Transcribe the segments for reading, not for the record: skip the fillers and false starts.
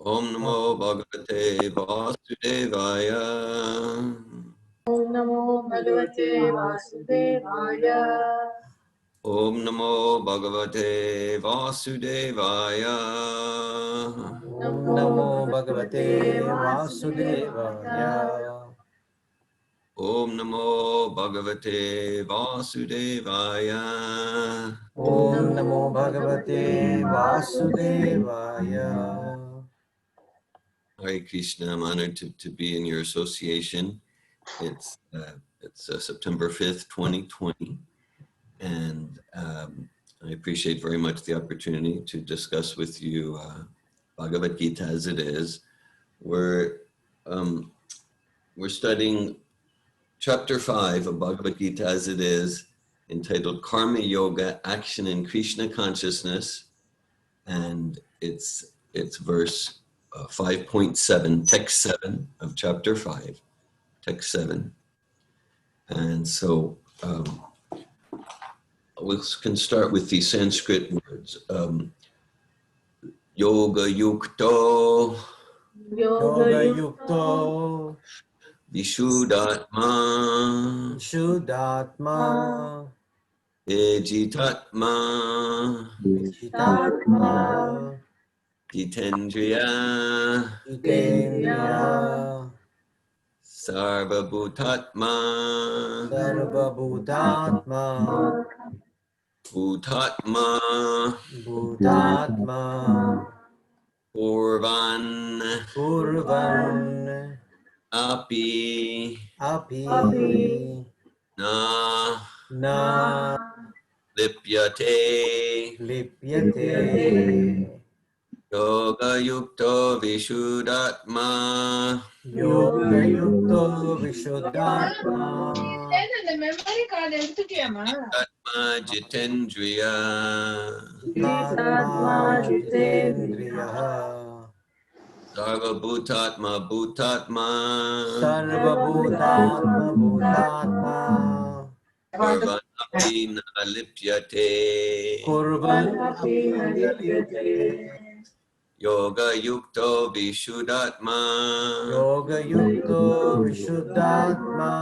Om Namo Bhagavate Vasudevaya. Om Namo Bhagavate Vasudevaya. Om Namo Bhagavate Vasudevaya. Om Namo Bhagavate Vasudevaya. Om Namo Bhagavate Vasudevaya. Om Namo Bhagavate Vasudevaya. Hare Krishna, I'm honored to be in your association. It's September 5th, 2020. And I appreciate very much the opportunity to discuss with you Bhagavad Gita as it is. We're studying chapter 5 of Bhagavad Gita as it is, entitled Karma Yoga, Action in Krishna Consciousness. And it's verse 5.7, text 7 of chapter 5, text 7. And so we can start with the Sanskrit words. Yoga Yukto, Yoga Yukto, Vishuddhatma, Vishuddhatma, Ejitatma, Jitatma, Jitendriya, Jitendriya, Sarvabhutatma, Sarvabhutatma, Bhutatma, Bhutatma, Purvan, Purvan, Api, Api, Na, Na, Lipyate, Lipyate, Yoga Yukto Vishuddhatma, Yoga Yukto Vishuddhatma, Jittatma Jitendriya, Jitatma, Jitendriya, Sarvabhutatma Bhutatma, Sarvabhutatma, Bhutatma, Purvanapi Na Lipyate, Kurvan Api Lipyate, Yoga Yukto Vishuddhatma, Yoga Yukto Vishuddhatma,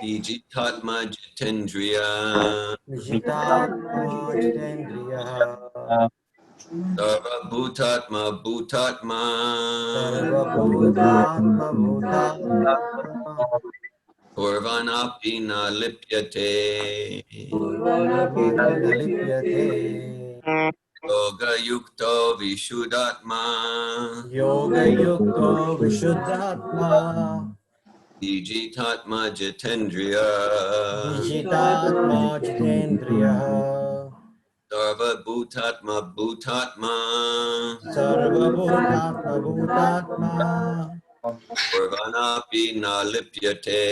Jitatma Jitendriya, Jitatma, Jitendriya, Sarvabhutatma Bhutatma, Sarvabhutatma, Bhutatma, Purvanapi Na Lipyate, Kurvanapi Lipyate, Yoga Yukto Vishuddhatma, Yoga Yukto Vishuddhatma, Jitatma Jitendriya, Jitatma, Jitendriya, Sarvabhutatma Bhutatma, Sarvabhutatma, Bhutatma, Purvanapi Na Lipyate.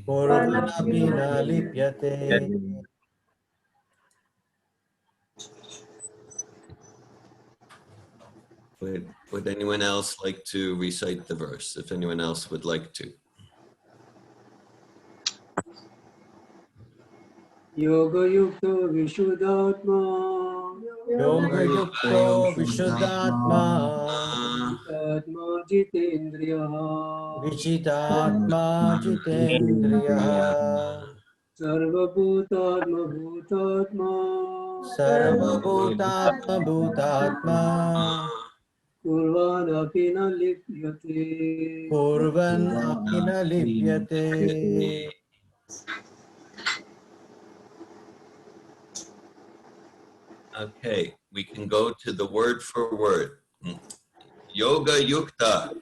Kurvanapi Lipyate. Would anyone else like to recite the verse, if anyone else would like to? Yoga Yukta Vishuddhatma, Yoga Yukto Vishuddhatma, Atma Jitendriya, Vichitatma Jitendriya, Sarvabhutatma Bhutatma, Sarvabhutatma Bhutatma, Kurvan Apina Lipyate. Kurvan Apina Lipyate. Okay, we can go to the word for word. Yoga Yukta,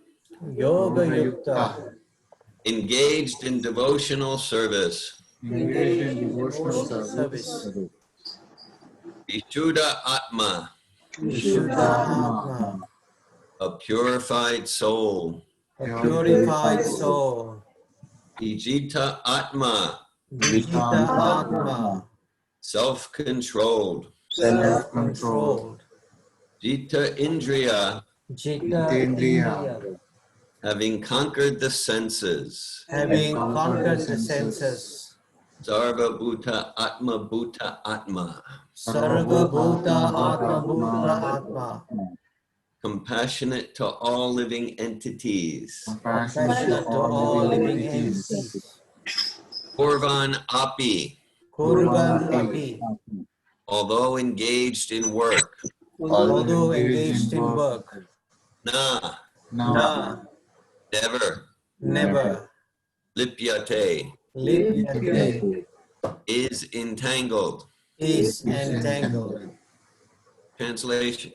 Yoga Yukta, engaged in devotional service. engaged in devotional service. Vishuddha Atma, Vishuddhatma, a purified soul. a purified soul. Vijita Atma, Vijita Atma, self-controlled. self-controlled. Jita Indriya, Jita Indriya, having conquered the senses. having conquered the senses. Sarva Bhuta Atma Bhuta Atma, Sarva Bhuta Atma Bhuta Atma, compassionate to all living entities. compassionate to all living entities. Purvan api, Kurvan api, although engaged in work. although engaged in work. Na, Na, never. never. Lipyate, Lipyate, is entangled. is entangled. Translation.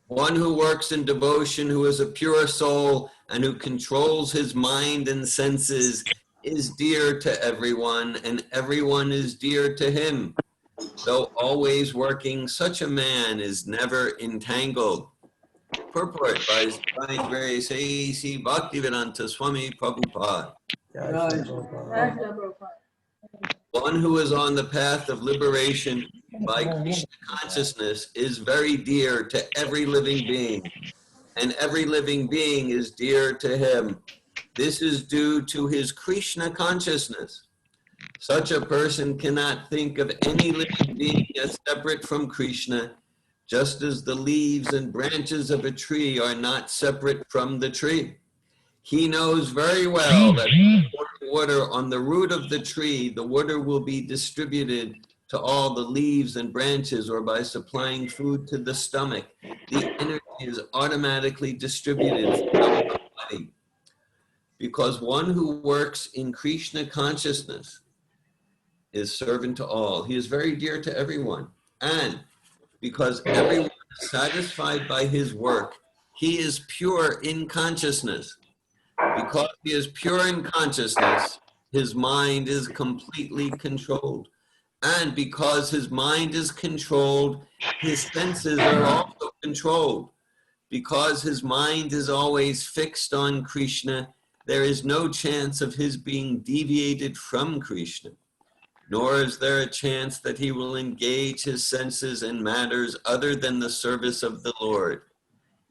One who works in devotion, who is a pure soul, and who controls his mind and senses, is dear to everyone, and everyone is dear to him. Though always working, such a man is never entangled. Purport by His Divine Grace A.C. Bhaktivedanta Swami Prabhupada. One who is on the path of liberation by Krishna consciousness is very dear to every living being, and every living being is dear to him. This is due to his Krishna consciousness. Such a person cannot think of any living being as separate from Krishna, just as the leaves and branches of a tree are not separate from the tree. He knows very well that by pouring water on the root of the tree, the water will be distributed to all the leaves and branches, or by supplying food to the stomach, the energy is automatically distributed throughout the body. Because one who works in Krishna consciousness is servant to all. He is very dear to everyone. And because everyone is satisfied by his work, he is pure in consciousness. Because he is pure in consciousness, his mind is completely controlled. And because his mind is controlled, his senses are also controlled. Because his mind is always fixed on Krishna, there is no chance of his being deviated from Krishna. Nor is there a chance that he will engage his senses in matters other than the service of the Lord.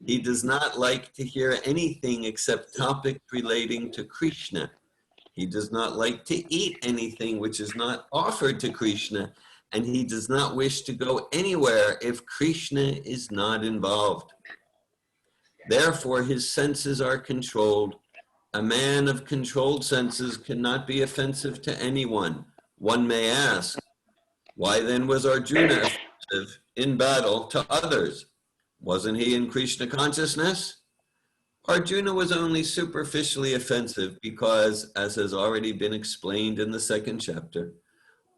He does not like to hear anything except topics relating to Krishna. He does not like to eat anything which is not offered to Krishna, and he does not wish to go anywhere if Krishna is not involved. Therefore, his senses are controlled. A man of controlled senses cannot be offensive to anyone. One may ask, why then was Arjuna offensive in battle to others? Wasn't he in Krishna consciousness? Arjuna was only superficially offensive because, as has already been explained in the second chapter,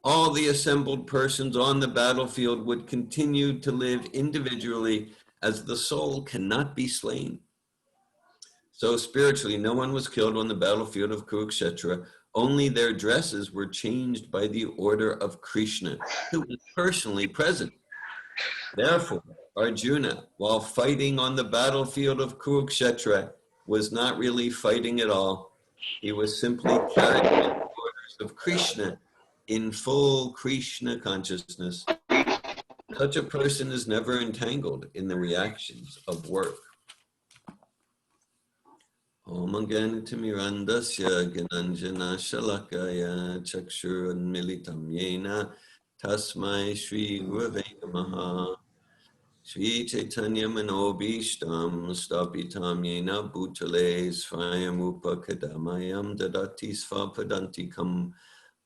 all the assembled persons on the battlefield would continue to live individually, as the soul cannot be slain. So spiritually, no one was killed on the battlefield of Kurukshetra. Only their dresses were changed by the order of Krishna, who was personally present. Therefore, Arjuna, while fighting on the battlefield of Kurukshetra, was not really fighting at all. He was simply carrying the orders of Krishna in full Krishna consciousness. Such a person is never entangled in the reactions of work. Om Ganatimirandasya Gananjana Shalakaya Chakshurunmilitam Yena Tasmai Shri Gurave Namaha. Shri Chaitanya Manobishtam Stapitam Yena Bhutale Svayam Upakadamayam Dadati Svapadantikam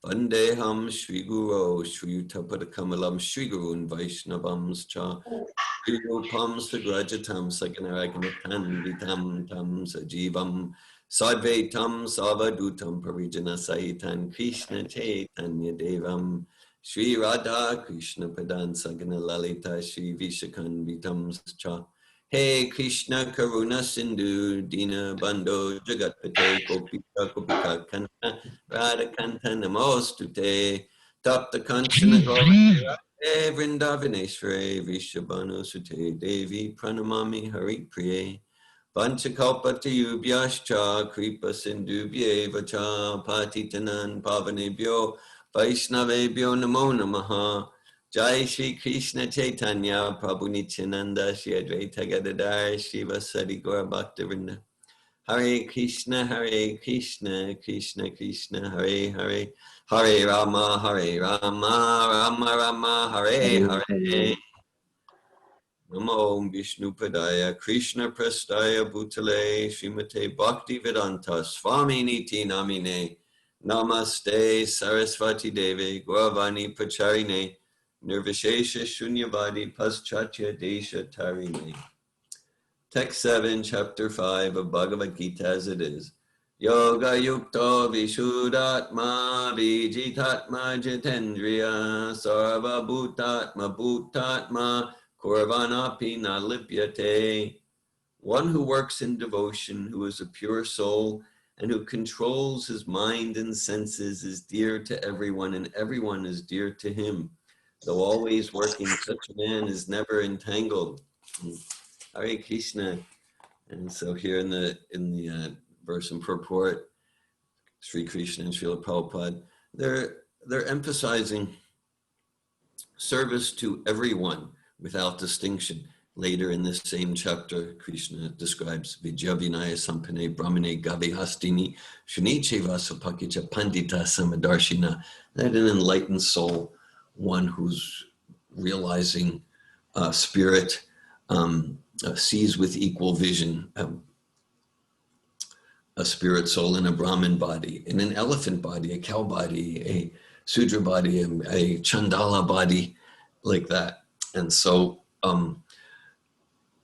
Vandeham Shri Guru Shri Utapadakamalam Shri Gurun Vaishnavams Cha Shri Rupam Sagrajatam Saganaraganatam Vitam Tam Sajivam Sadvaitam Savadutam Parijana Sahitan Krishna Chaitanya Devam Shri Radha Krishna Padan Sagana Lalita Shri Vishakan Vitam Cha Hey Krishna Karuna Sindhu Dina Bando Jagatpate Kopika Kopika Kanta Radha Kanta Namostute Tapta Kanchana Gauri Vrindavaneshware Vishabhanu Sute Devi Pranamami Hari Priye Panchakalpatayubhyascha Kripa Sindhubhye Vacha Patitanan Pavanebhyo Vaishnavebhyo Namo Namaha Jai Shri Krishna Chaitanya Prabhu Nityananda Shri Advaita Gadadhar Shiva Sadi Gaura Bhaktivinoda Hare Krishna Krishna Krishna Hare Hare Hare Rama Rama Rama Hare Hare Namo Vishnu Padaya Krishna Prastaya Bhutale Srimate Bhakti Vedanta Swami Niti Namine Namaste Sarasvati Devi Gauravani Pacharine Nirvishesha Shunyavadi Paschatya Desha Tarine. Text 7, chapter 5 of Bhagavad Gita as it is. Yoga yukto vishuddhatma vijitatma jitendriya sarva bhutatma bhutatma kurvanapi na lipyate. One who works in devotion, who is a pure soul, and who controls his mind and senses is dear to everyone, and everyone is dear to him. Though always working, such a man is never entangled. Hare Krishna. And so here in the verse and purport, Sri Krishna and Srila Prabhupada, they're emphasizing service to everyone without distinction. Later in this same chapter, Krishna describes Vijyavinaya Sampane Brahmane Gavi Hastini Shuniche Vasapakicha Pandita Samadarshina, that an enlightened soul, one who's realizing spirit, sees with equal vision a spirit soul in a Brahmin body, in an elephant body, a cow body, a Sudra body, a Chandala body, like that. And so,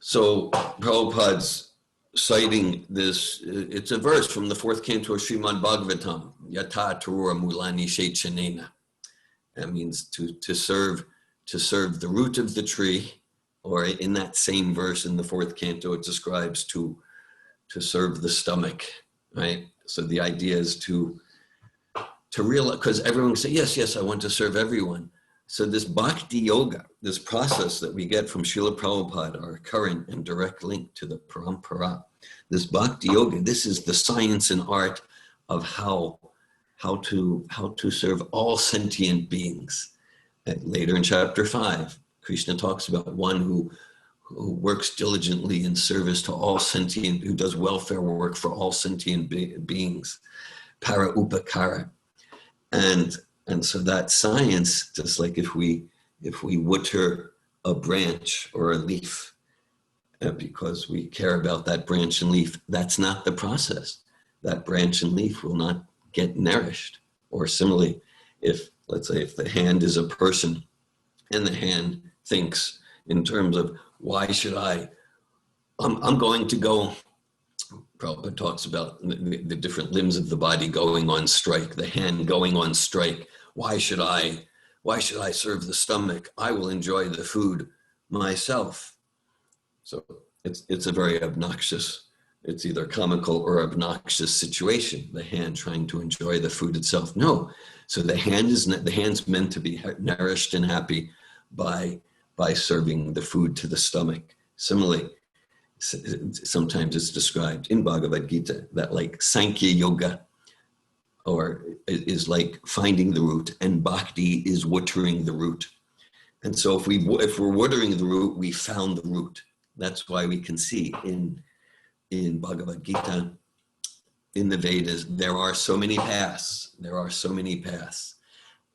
so Prabhupada's citing this, it's a verse from the 4th canto of Srimad Bhagavatam, Yata Tarura Mulani Shechanena. That means to serve the root of the tree, or in that same verse in the 4th canto, it describes to serve the stomach, right? So the idea is to realize, because everyone say, yes, I want to serve everyone. So this bhakti yoga, this process that we get from Srila Prabhupada, our current and direct link to the parampara, this bhakti yoga, this is the science and art of how to serve all sentient beings. Later in chapter 5, Krishna talks about one who works diligently in service to all sentient, who does welfare work for all sentient beings, para upakara. And so that science, just like if we water a branch or a leaf, because we care about that branch and leaf, that's not the process. That branch and leaf will not get nourished. Or similarly, let's say if the hand is a person and the hand thinks in terms of, why should I'm going to go, Prabhupada talks about the different limbs of the body going on strike, the hand going on strike. Why should I serve the stomach? I will enjoy the food myself. So it's a very obnoxious, it's either comical or obnoxious situation, the hand trying to enjoy the food itself. No, so the hand's meant to be nourished and happy by serving the food to the stomach. Similarly, sometimes it's described in Bhagavad Gita that like Sankhya Yoga or is like finding the root, and bhakti is watering the root. And so if we're watering the root, we found the root. That's why we can see in Bhagavad Gita, in the Vedas, there are so many paths.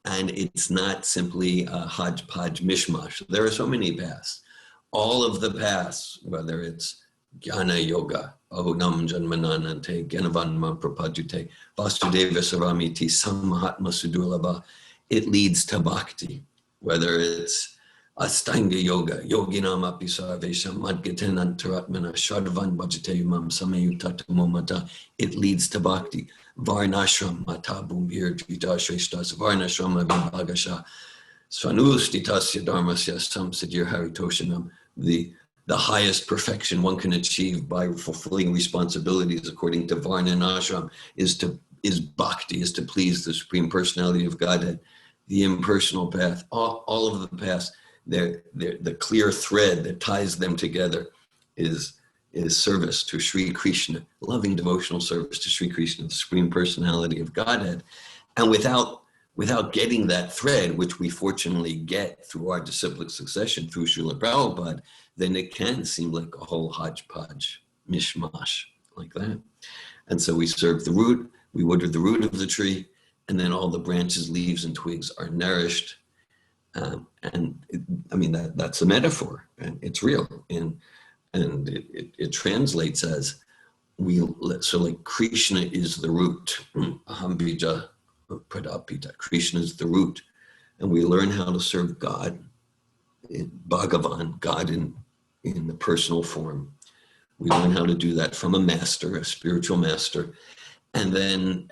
And it's not simply a hodgepodge mishmash. There are so many paths. All of the paths, whether it's Jnana Yoga, Ahunam Janmananante, Gyanavanma Prapajute, Vasudeva Saramiti, Samahatma Sudurlabha, it leads to bhakti. Whether it's Astanga Yoga, Yoginam Apisarvesha, Madgaten Antaratmana, Shadvan Bhajate Umam Samayutatamomata, it leads to bhakti. Varnashram Mata Bhumbir Jita Shreshtas, Varnashram Vibhagasha, Svanustitasya Dharmasya Samsadir Haritoshanam, the highest perfection one can achieve by fulfilling responsibilities according to Varna and Ashram is bhakti, is to please the Supreme Personality of Godhead. The impersonal path, all of the paths, the clear thread that ties them together is service to Sri Krishna, loving devotional service to Sri Krishna, the Supreme Personality of Godhead. And without getting that thread, which we fortunately get through our disciplic succession through Srila Prabhupada, then it can seem like a whole hodgepodge, mishmash, like that. And so we serve the root, we water the root of the tree, and then all the branches, leaves, and twigs are nourished I mean, that's a metaphor, and it's real. And it translates as so like Krishna is the root. Aham bija pradapita. Krishna is the root. And we learn how to serve God, Bhagavan, God in the personal form. We learn how to do that from a master, a spiritual master. And then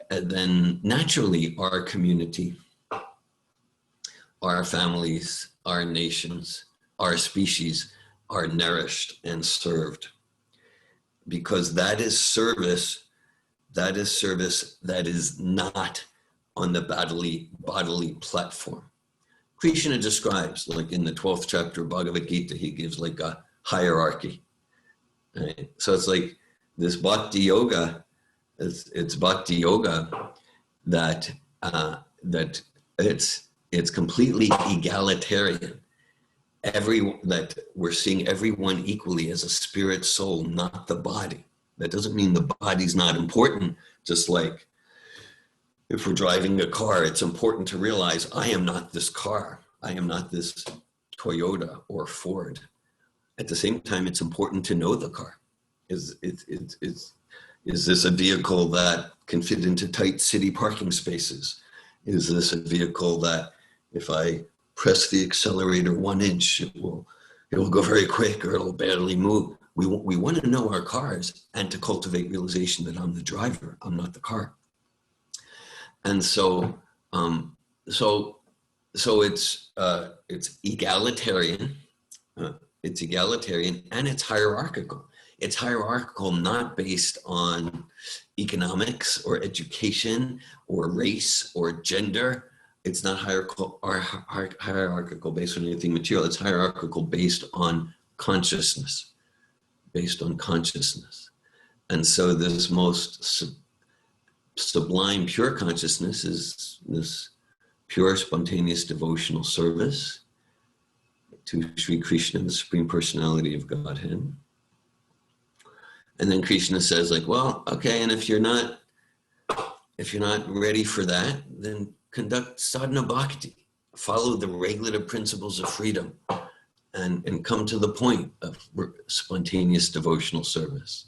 naturally our community, our families, our nations, our species are nourished and served, because that is service that is not on the bodily platform. Krishna describes, like in the 12th chapter of Bhagavad Gita, he gives like a hierarchy. Right? So it's like this bhakti yoga, it's bhakti yoga that it's completely egalitarian. That we're seeing everyone equally as a spirit soul, not the body. That doesn't mean the body's not important. Just like if we're driving a car, it's important to realize I am not this car. I am not this Toyota or Ford. At the same time, it's important to know the car. Is this a vehicle that can fit into tight city parking spaces? Is this a vehicle that if I press the accelerator 1 inch, it will go very quick, or it'll barely move? We want to know our cars and to cultivate realization that I'm the driver, I'm not the car. And so it's egalitarian. It's egalitarian and it's hierarchical. It's hierarchical not based on economics or education or race or gender. It's not hierarchical based on anything material. It's hierarchical based on consciousness. And so this most sublime, pure consciousness is this pure, spontaneous devotional service to Sri Krishna, the Supreme Personality of Godhead. And then Krishna says, like, well, okay, and if you're not ready for that, then conduct sadhana bhakti, follow the regulative principles of freedom, and come to the point of spontaneous devotional service.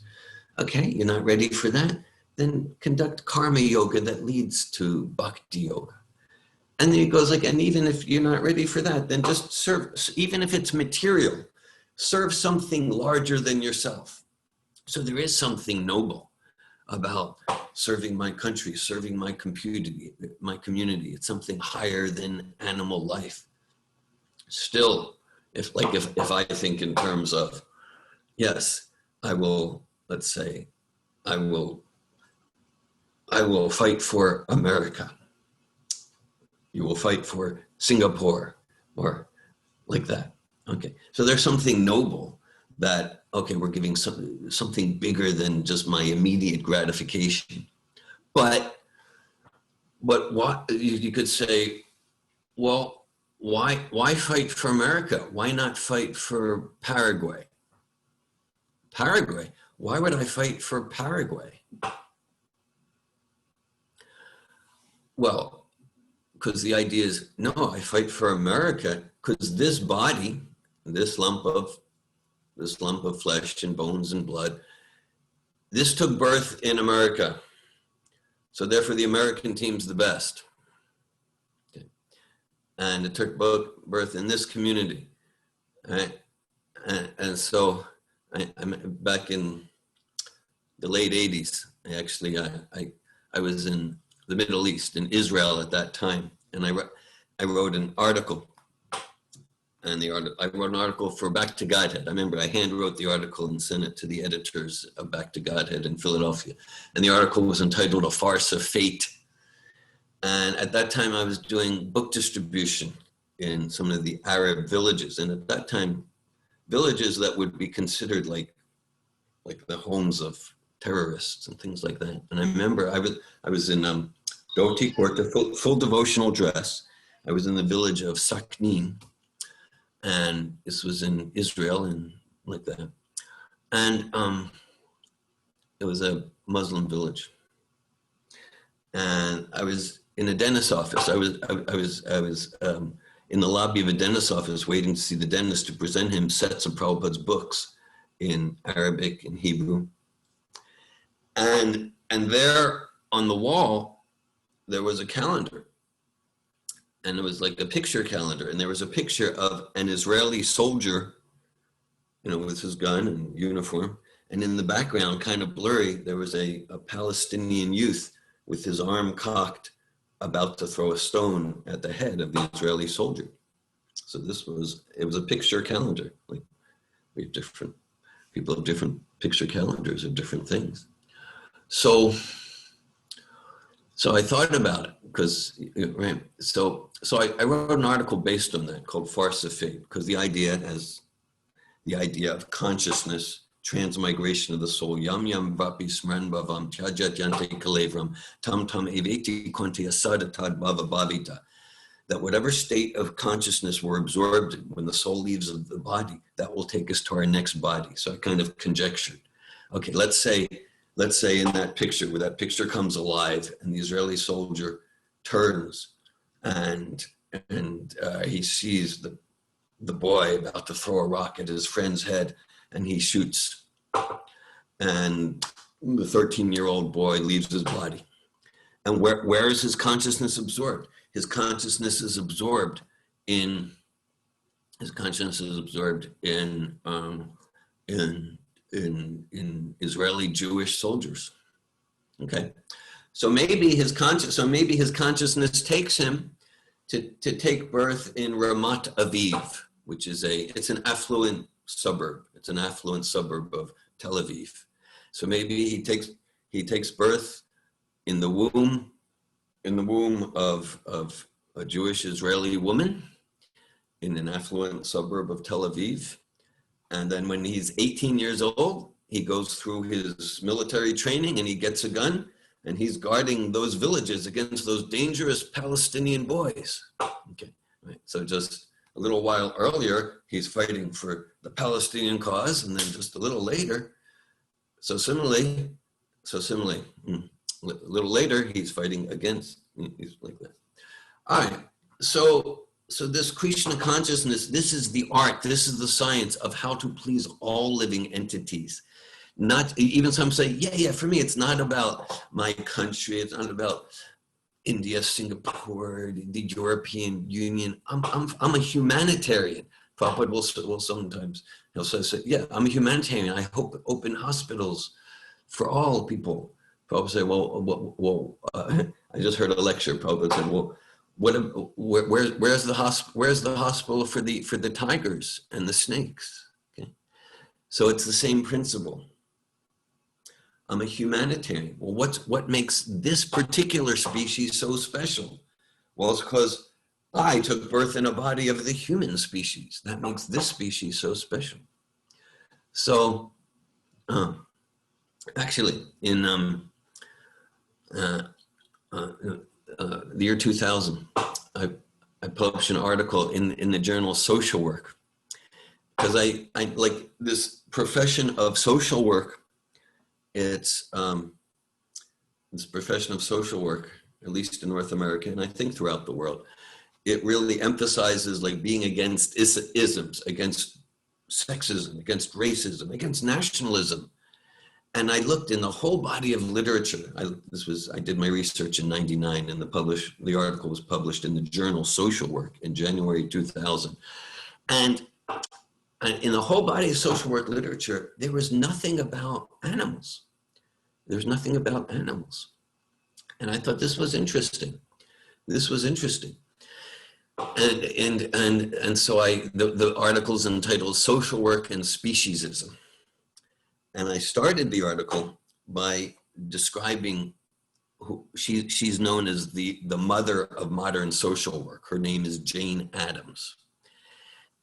Okay, you're not ready for that, then conduct karma yoga that leads to bhakti yoga. And then he goes like, and even if you're not ready for that, then just serve, even if it's material, serve something larger than yourself. So there is something noble about serving my country, serving my community. It's something higher than animal life. Still, if I think in terms of, yes, I will, let's say, I will fight for America. You will fight for Singapore, or like that. Okay, so there's something noble that, okay, we're giving something bigger than just my immediate gratification. But what you could say, well, why fight for America? Why not fight for Paraguay? Paraguay? Why would I fight for Paraguay? Well, because the idea is, no, I fight for America because this body, this lump of flesh and bones and blood, this took birth in America. So therefore the American team's the best. Okay. And it took birth in this community. Right? And so I'm back in the late 80s. I was in the Middle East, in Israel at that time. And I wrote an article. And I wrote an article for Back to Godhead. I remember I hand wrote the article and sent it to the editors of Back to Godhead in Philadelphia. And the article was entitled A Farce of Fate. And at that time I was doing book distribution in some of the Arab villages. And at that time, villages that would be considered like the homes of terrorists and things like that. And I remember I was in dhoti kurta, full devotional dress. I was in the village of Saknin. And this was in Israel and like that. And it was a Muslim village. And I was in a dentist's office. I was in the lobby of a dentist's office waiting to see the dentist to present him sets of Prabhupada's books in Arabic and Hebrew. And there on the wall, there was a calendar. And it was like a picture calendar. And there was a picture of an Israeli soldier, with his gun and uniform. And in the background, kind of blurry, there was a Palestinian youth with his arm cocked, about to throw a stone at the head of the Israeli soldier. So it was a picture calendar. Like, we have different, people have different picture calendars of different things. So I thought about it, because, right, so I wrote an article based on that called Farce of Fate, because the idea of consciousness, transmigration of the soul, yam yam vapi smran bhavam tyajat yante kalevram tam tam eveti konti asadatad bhava bhavita, that whatever state of consciousness we're absorbed in when the soul leaves the body, that will take us to our next body. So I kind of conjectured, okay, let's say in that picture, where that picture comes alive and the Israeli soldier turns and he sees the boy about to throw a rock at his friend's head, and he shoots, and the 13-year-old boy leaves his body. And where is his consciousness absorbed? His consciousness is absorbed in Israeli Jewish soldiers. Okay, so maybe his consciousness takes him to take birth in Ramat Aviv, which is it's an affluent suburb. It's an affluent suburb of Tel Aviv. So maybe he takes birth in the womb of a Jewish Israeli woman in an affluent suburb of Tel Aviv. And then when he's 18 years old, he goes through his military training and he gets a gun, and he's guarding those villages against those dangerous Palestinian boys. Okay, right. So just a little while earlier, he's fighting for the Palestinian cause, and then just a little later, a little later, he's fighting against, he's like that. All right, so this Krishna consciousness, this is the art, this is the science of how to please all living entities. Not, even some say, yeah, for me, it's not about my country, it's not about India, Singapore, the European Union. I'm a humanitarian. Prabhupada will sometimes, he'll say, yeah, I'm a humanitarian. I hope open hospitals for all people. Prabhupada say, well, I just heard a lecture. Prabhupada said, well, where's the hospital for the tigers and the snakes? Okay, so it's the same principle. I'm a humanitarian. Well, what makes this particular species so special? Well, it's because I took birth in a body of the human species. That makes this species so special. So, actually, in the year 2000, I published an article in the journal Social Work, because I like this profession of social work. It's this profession of social work, at least in North America, and I think throughout the world, it really emphasizes like being against isms, against sexism, against racism, against nationalism. And I looked in the whole body of literature. I did my research in '99, and the article was published in the journal Social Work in January 2000. And in the whole body of social work literature, there was nothing about animals. There's nothing about animals. And I thought this was interesting. This was interesting. And so the article's entitled Social Work and Speciesism. And I started the article by describing who she's known as the mother of modern social work. Her name is Jane Addams.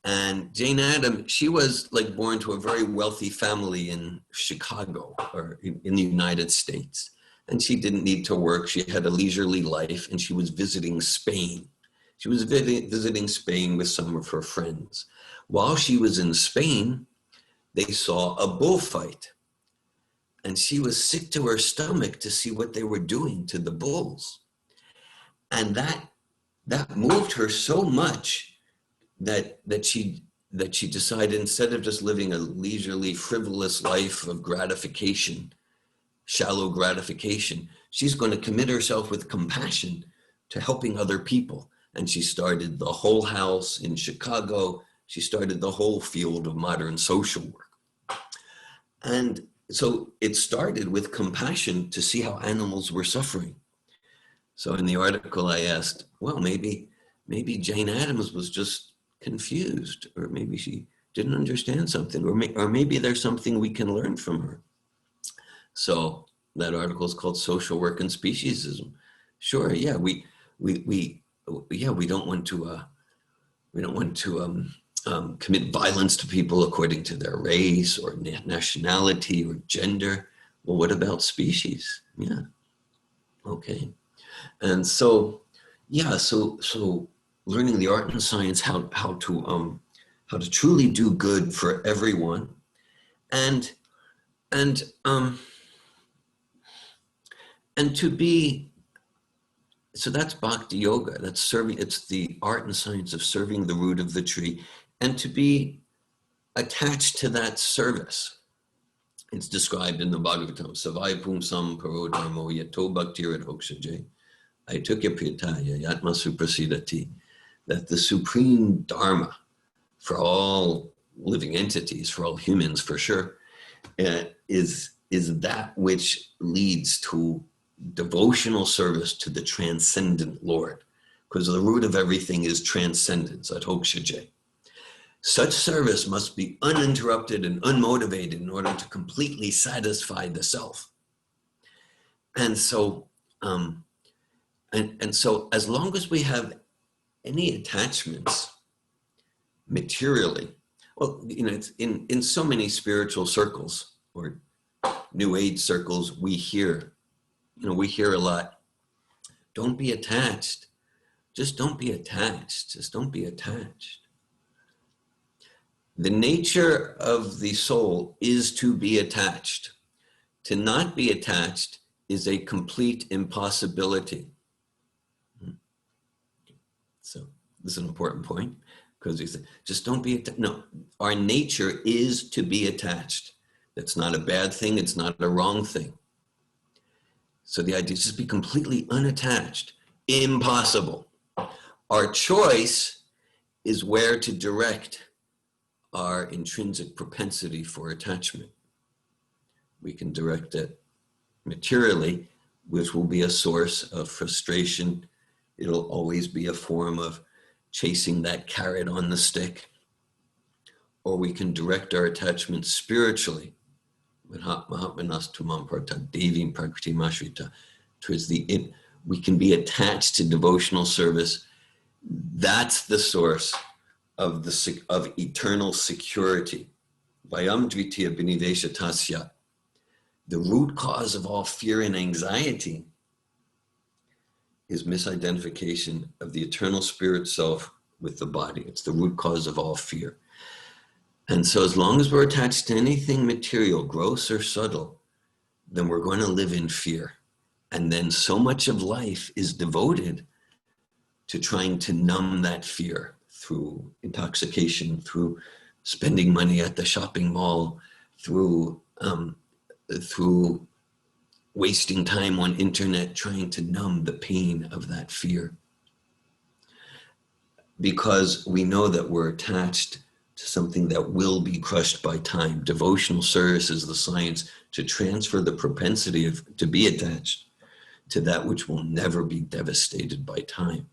And Jane Addams, she was like born to a very wealthy family in Chicago, or in the United States. And she didn't need to work. She had a leisurely life, and she was visiting Spain. She was visiting Spain with some of her friends. While she was in Spain, they saw a bullfight. And she was sick to her stomach to see what they were doing to the bulls. And that moved her so much that she decided, instead of just living a leisurely, frivolous life of gratification, shallow gratification, she's going to commit herself with compassion to helping other people. And she started the Whole House in Chicago. She started the whole field of modern social work. And so it started with compassion to see how animals were suffering. So in the article I asked, well, maybe Jane Addams was just confused, or maybe she didn't understand something, or maybe there's something we can learn from her. So that article is called Social Work and Speciesism. Sure, yeah, we don't want to commit violence to people according to their race or nationality or gender. Well, what about species? Yeah, okay. And so, yeah, so learning the art and science, how to truly do good for everyone, and to be, so that's bhakti yoga. That's serving. It's the art and science of serving the root of the tree, and to be attached to that service. It's described in the Bhagavatam. Savai pumsam paro dharmo yato bhaktirat hokshaje. Aitukya pritaya yatma suprasidati. That the supreme dharma for all living entities, for all humans for sure, is that which leads to devotional service to the transcendent Lord, because the root of everything is transcendence, at hokshaje. Such service must be uninterrupted and unmotivated in order to completely satisfy the self. And so, and so as long as we have any attachments materially, well, you know, it's in so many spiritual circles or New Age circles, we hear a lot, don't be attached. Just don't be attached. Just don't be attached. The nature of the soul is to be attached. To not be attached is a complete impossibility. So this is an important point, because he said, just don't be attached. No, our nature is to be attached. That's not a bad thing. It's not a wrong thing. So the idea is just be completely unattached. Impossible. Our choice is where to direct our intrinsic propensity for attachment. We can direct it materially, which will be a source of frustration. It'll always be a form of chasing that carrot on the stick. Or we can direct our attachment spiritually. We can be attached to devotional service. That's the source of eternal security. Vayam dvitiya binidesha tasya. The root cause of all fear and anxiety is misidentification of the eternal spirit self with the body. It's the root cause of all fear. And so as long as we're attached to anything material, gross or subtle, then we're going to live in fear. And then so much of life is devoted to trying to numb that fear through intoxication, through spending money at the shopping mall, through wasting time on internet, trying to numb the pain of that fear. Because we know that we're attached to something that will be crushed by time. Devotional service is the science to transfer the propensity to be attached to that which will never be devastated by time.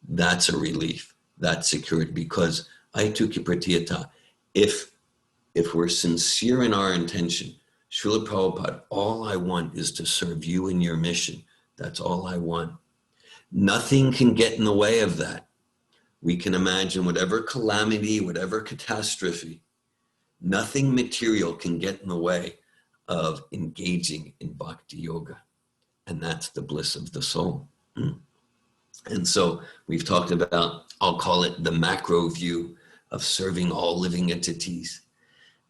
That's a relief. That's security, because aitukya pratiyata, if we're sincere in our intention, Srila Prabhupada, all I want is to serve you in your mission. That's all I want. Nothing can get in the way of that. We can imagine whatever calamity, whatever catastrophe, nothing material can get in the way of engaging in bhakti yoga. And that's the bliss of the soul. And so we've talked about, I'll call it the macro view of serving all living entities.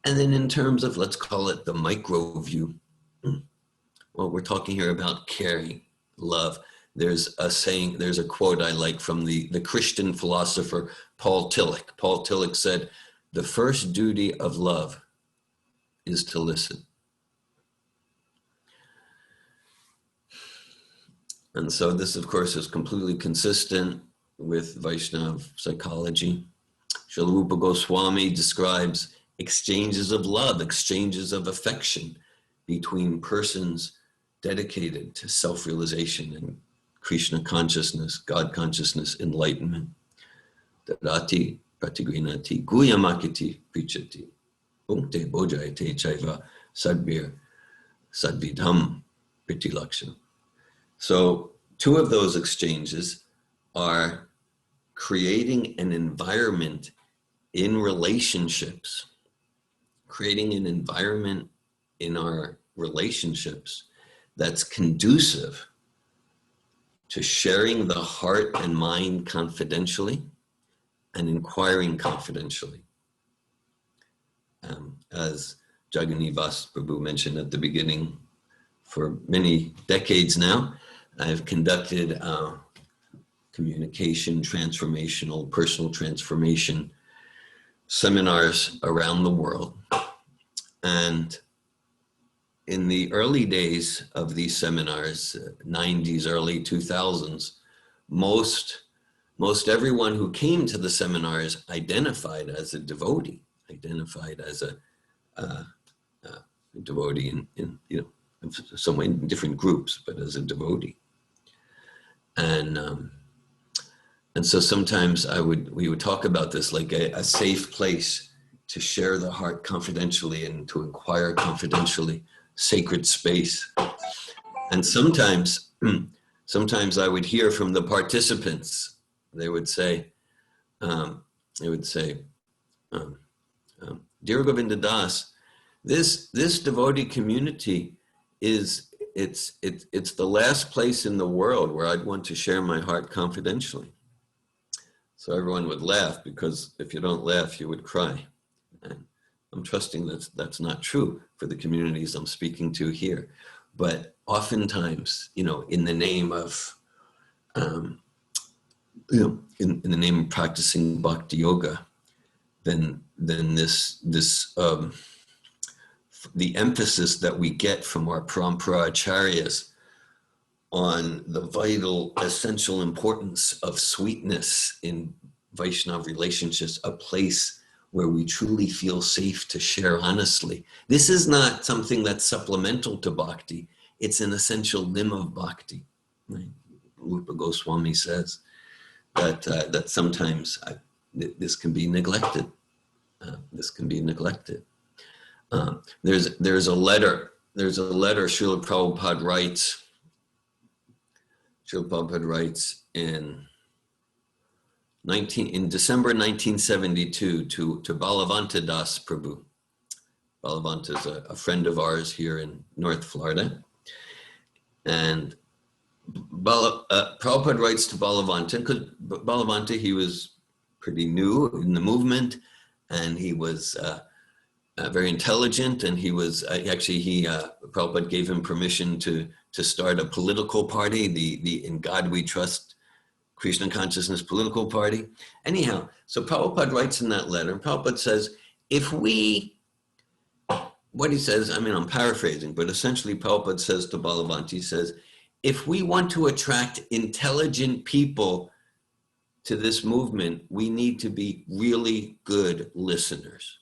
And then in terms of, let's call it the micro view, well, we're talking here about caring, love. There's a saying, there's a quote I like from the Christian philosopher Paul Tillich. Paul Tillich said, "The first duty of love is to listen." And so this, of course, is completely consistent with Vaishnava psychology. Srila Rupa Goswami describes exchanges of love, exchanges of affection between persons dedicated to self-realization and Krishna consciousness, God consciousness, enlightenment. Dadati pratigrinati guyamakiti prichati unkte bojayate chaiva sadbir sadvidham pritilakshana. So two of those exchanges are creating an environment in relationships, creating an environment in our relationships that's conducive to sharing the heart and mind confidentially and inquiring confidentially. As Jaganivas Prabhu mentioned at the beginning, for many decades now, I've conducted communication, transformational, personal transformation seminars around the world. And in the early days of these seminars, 90s, early 2000s, most everyone who came to the seminars identified as a devotee, identified as a devotee in some way in different groups, but as a devotee. And so sometimes we would talk about this like a safe place to share the heart confidentially and to inquire confidentially, sacred space. And sometimes I would hear from the participants, they would say, Dear Govinda Das, this devotee community it's the last place in the world where I'd want to share my heart confidentially. So everyone would laugh, because if you don't laugh, you would cry. And I'm trusting that's not true for the communities I'm speaking to here. But oftentimes, in the name of, in the name of practicing bhakti yoga, then this the emphasis that we get from our parampara acharyas on the vital, essential importance of sweetness in Vaishnava relationships, a place where we truly feel safe to share honestly. This is not something that's supplemental to bhakti. It's an essential limb of bhakti. Right? Rupa Goswami says that sometimes this can be neglected. There's a letter Srila Prabhupada writes. Srila Prabhupada writes in December 1972 to Balavanta Das Prabhu. Balavanta is a friend of ours here in North Florida. And Prabhupada writes to Balavanta, because Balavanta, he was pretty new in the movement, and he was very intelligent, and he was Prabhupada gave him permission to start a political party, the In God We Trust Krishna Consciousness Political Party. Anyhow, so Prabhupada writes in that letter, and Prabhupada says, what he says, I'm paraphrasing, but essentially Prabhupada says to Balavanta, he says, if we want to attract intelligent people to this movement, we need to be really good listeners.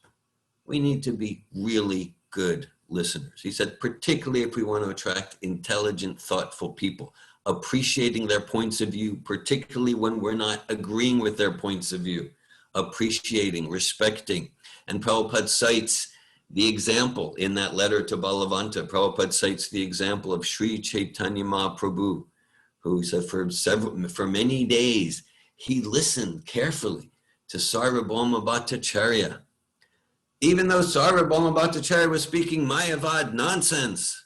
We need to be really good listeners. He said, particularly if we want to attract intelligent, thoughtful people, appreciating their points of view, particularly when we're not agreeing with their points of view, appreciating, respecting. And Prabhupada cites the example in that letter to Balavanta. Prabhupada cites the example of Sri Chaitanya Mahaprabhu, who said for many days, he listened carefully to Sarvabhauma Bhattacharya, even though Sarvabhauma Bhattacharya was speaking Mayavad nonsense.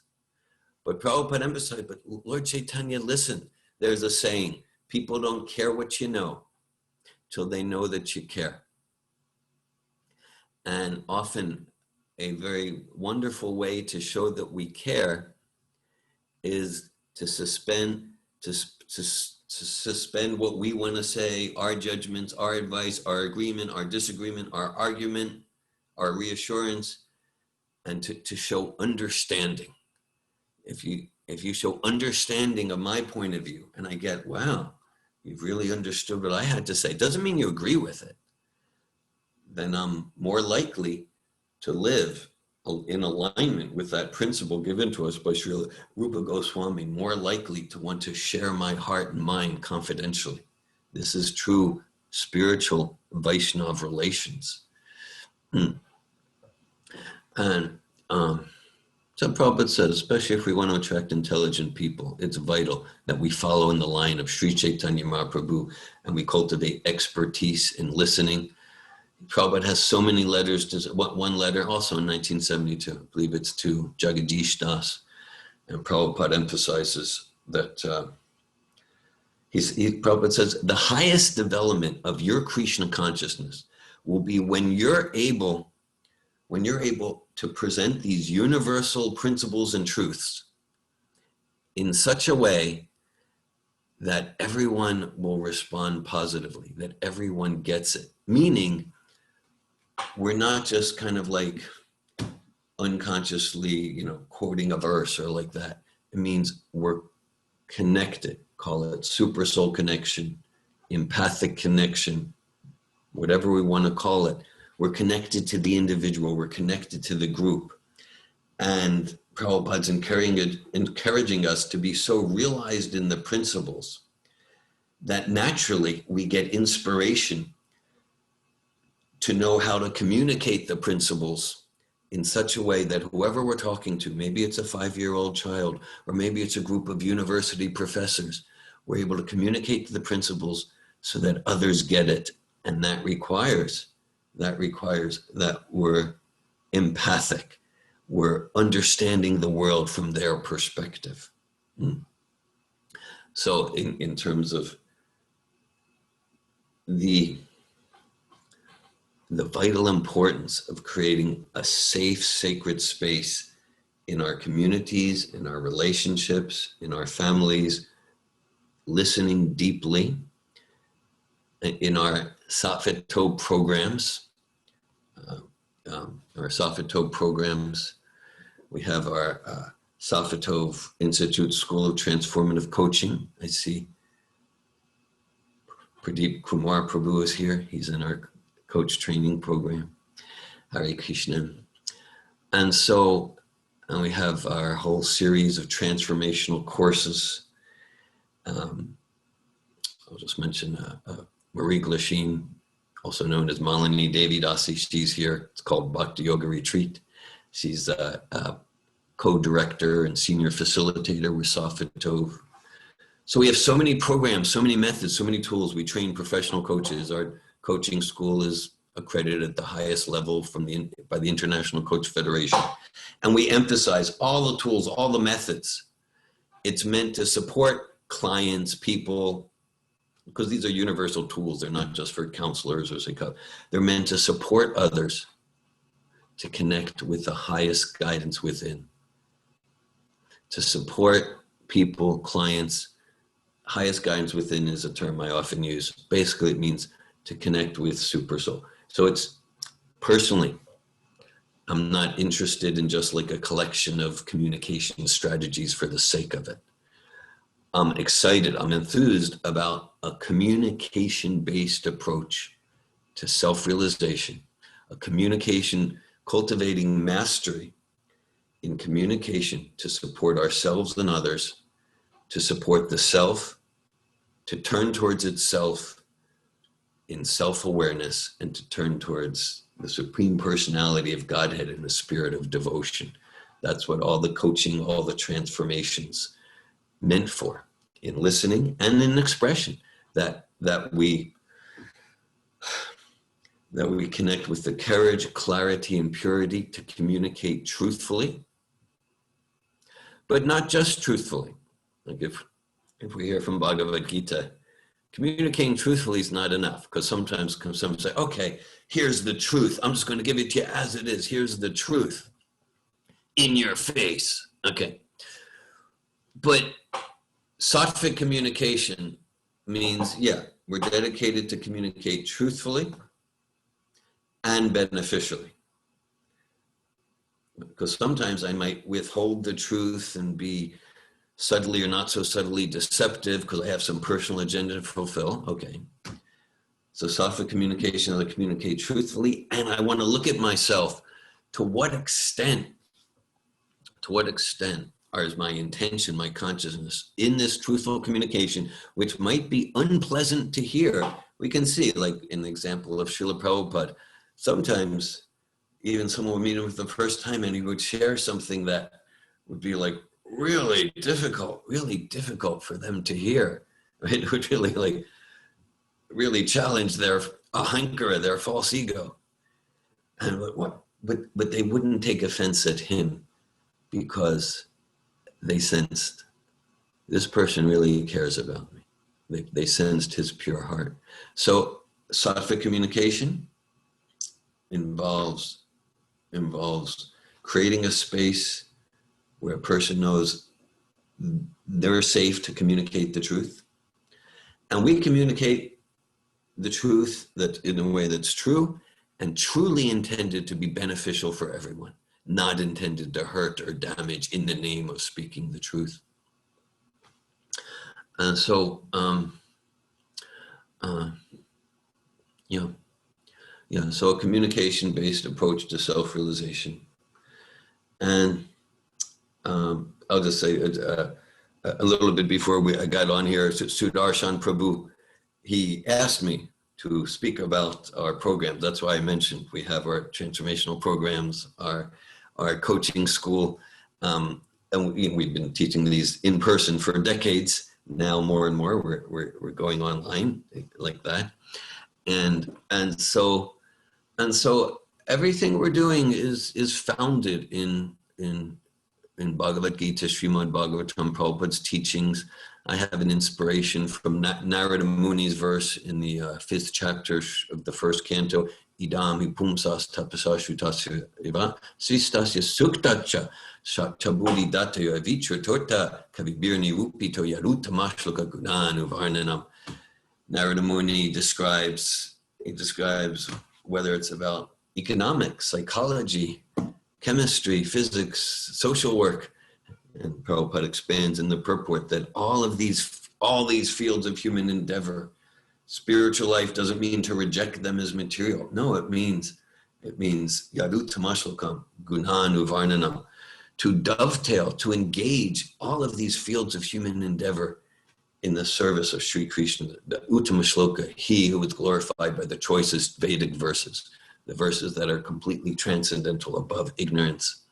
But Prabhupada emphasized, but Lord Chaitanya listened. There's a saying, people don't care what you know till they know that you care. And often a very wonderful way to show that we care is to suspend to suspend what we want to say, our judgments, our advice, our agreement, our disagreement, our argument, our reassurance, and to show understanding. If you show understanding of my point of view, and I get, wow, you've really understood what I had to say, doesn't mean you agree with it, then I'm more likely to live in alignment with that principle given to us by Srila Rupa Goswami, more likely to want to share my heart and mind confidentially. This is true spiritual Vaishnava relations. And so Prabhupada said, especially if we want to attract intelligent people, it's vital that we follow in the line of Sri Chaitanya Mahaprabhu and we cultivate expertise in listening. Prabhupada has so many letters, one letter also in 1972, I believe it's to Jagadish Das, and Prabhupada emphasizes that Prabhupada says, the highest development of your Krishna consciousness will be when you're able to present these universal principles and truths in such a way that everyone will respond positively, that everyone gets it. Meaning, we're not just kind of like unconsciously, quoting a verse or like that. It means we're connected, call it super soul connection, empathic connection, whatever we want to call it. We're connected to the individual, we're connected to the group. And Prabhupada's encouraging us to be so realized in the principles that naturally we get inspiration to know how to communicate the principles in such a way that whoever we're talking to, maybe it's a 5-year-old child, or maybe it's a group of university professors, we're able to communicate the principles so that others get it. And that requires that we're empathic, we're understanding the world from their perspective. So in terms of the vital importance of creating a safe, sacred space in our communities, in our relationships, in our families, listening deeply, in our Sattva Tov programs, we have our Sattva Tov Institute School of Transformative Coaching. I see Pradeep Kumar Prabhu is here. He's in our coach training program. Hare Krishna. And we have our whole series of transformational courses. I'll just mention Marie Glasheen, also known as Malini Devi Dasi. She's here. It's called Bhakti Yoga Retreat. She's a co-director and senior facilitator with Sattva Tov. So we have so many programs, so many methods, so many tools. We train professional coaches. Our coaching school is accredited at the highest level by the International Coach Federation. And we emphasize all the tools, all the methods. It's meant to support clients, people, because these are universal tools. They're not just for counselors or psychologists. They're meant to support others to connect with the highest guidance within. To support people, clients, highest guidance within is a term I often use. Basically, it means to connect with Super Soul. So it's personally, I'm not interested in just like a collection of communication strategies for the sake of it. I'm excited, I'm enthused about a communication-based approach to self-realization, a communication, cultivating mastery in communication to support ourselves and others, to support the self, to turn towards itself in self-awareness, and to turn towards the Supreme Personality of Godhead in the spirit of devotion. That's what all the coaching, all the transformations meant for, in listening and in expression, that we connect with the courage, clarity, and purity to communicate truthfully, but not just truthfully. Like if we hear from Bhagavad Gita, communicating truthfully is not enough, because sometimes someone say, okay, here's the truth. I'm just going to give it to you as it is. Here's the truth in your face. Okay. But Sattvic communication means, yeah, we're dedicated to communicate truthfully and beneficially. Because sometimes I might withhold the truth and be subtly or not so subtly deceptive because I have some personal agenda to fulfill. Okay. So sattvic communication, I communicate truthfully, and I want to look at myself. To what extent is my intention, my consciousness in this truthful communication, which might be unpleasant to hear? We can see, like in the example of Srila Prabhupada, sometimes even someone would meet him for the first time and he would share something that would be like really difficult for them to hear. Right? It would really challenge their ahankara, their false ego. And but they wouldn't take offense at him because they sensed this person really cares about me. They sensed his pure heart. So sattvic communication involves creating a space where a person knows they're safe to communicate the truth. And we communicate the truth that in a way that's true and truly intended to be beneficial for everyone, not intended to hurt or damage in the name of speaking the truth. And so, so a communication-based approach to self-realization. And I'll just say a little bit before I got on here, Sudarshan Prabhu, he asked me to speak about our programs. That's why I mentioned we have our transformational programs, our coaching school, and we've been teaching these in person for decades. Now more and more we're going online like that, and so everything we're doing is founded in Bhagavad Gita, Srimad Bhagavatam, Prabhupada's teachings. I have an inspiration from Narada Muni's verse in the 5th chapter of the 1st canto. Idam hi pumsas tapasa shutasya eva sristasya suktacha chabudi datayo avitra torta kavibirni upito yaruta mashloka gunanu varnanam. Narada Muni describes whether it's about economics, psychology, chemistry, physics, social work. And Prabhupada expands in the purport that all these fields of human endeavor, spiritual life doesn't mean to reject them as material. No, it means yadutamashlokam, gunhanu varnanam, to dovetail, to engage all of these fields of human endeavor in the service of Sri Krishna, the Uttama Shloka, he who is glorified by the choicest Vedic verses, the verses that are completely transcendental, above ignorance.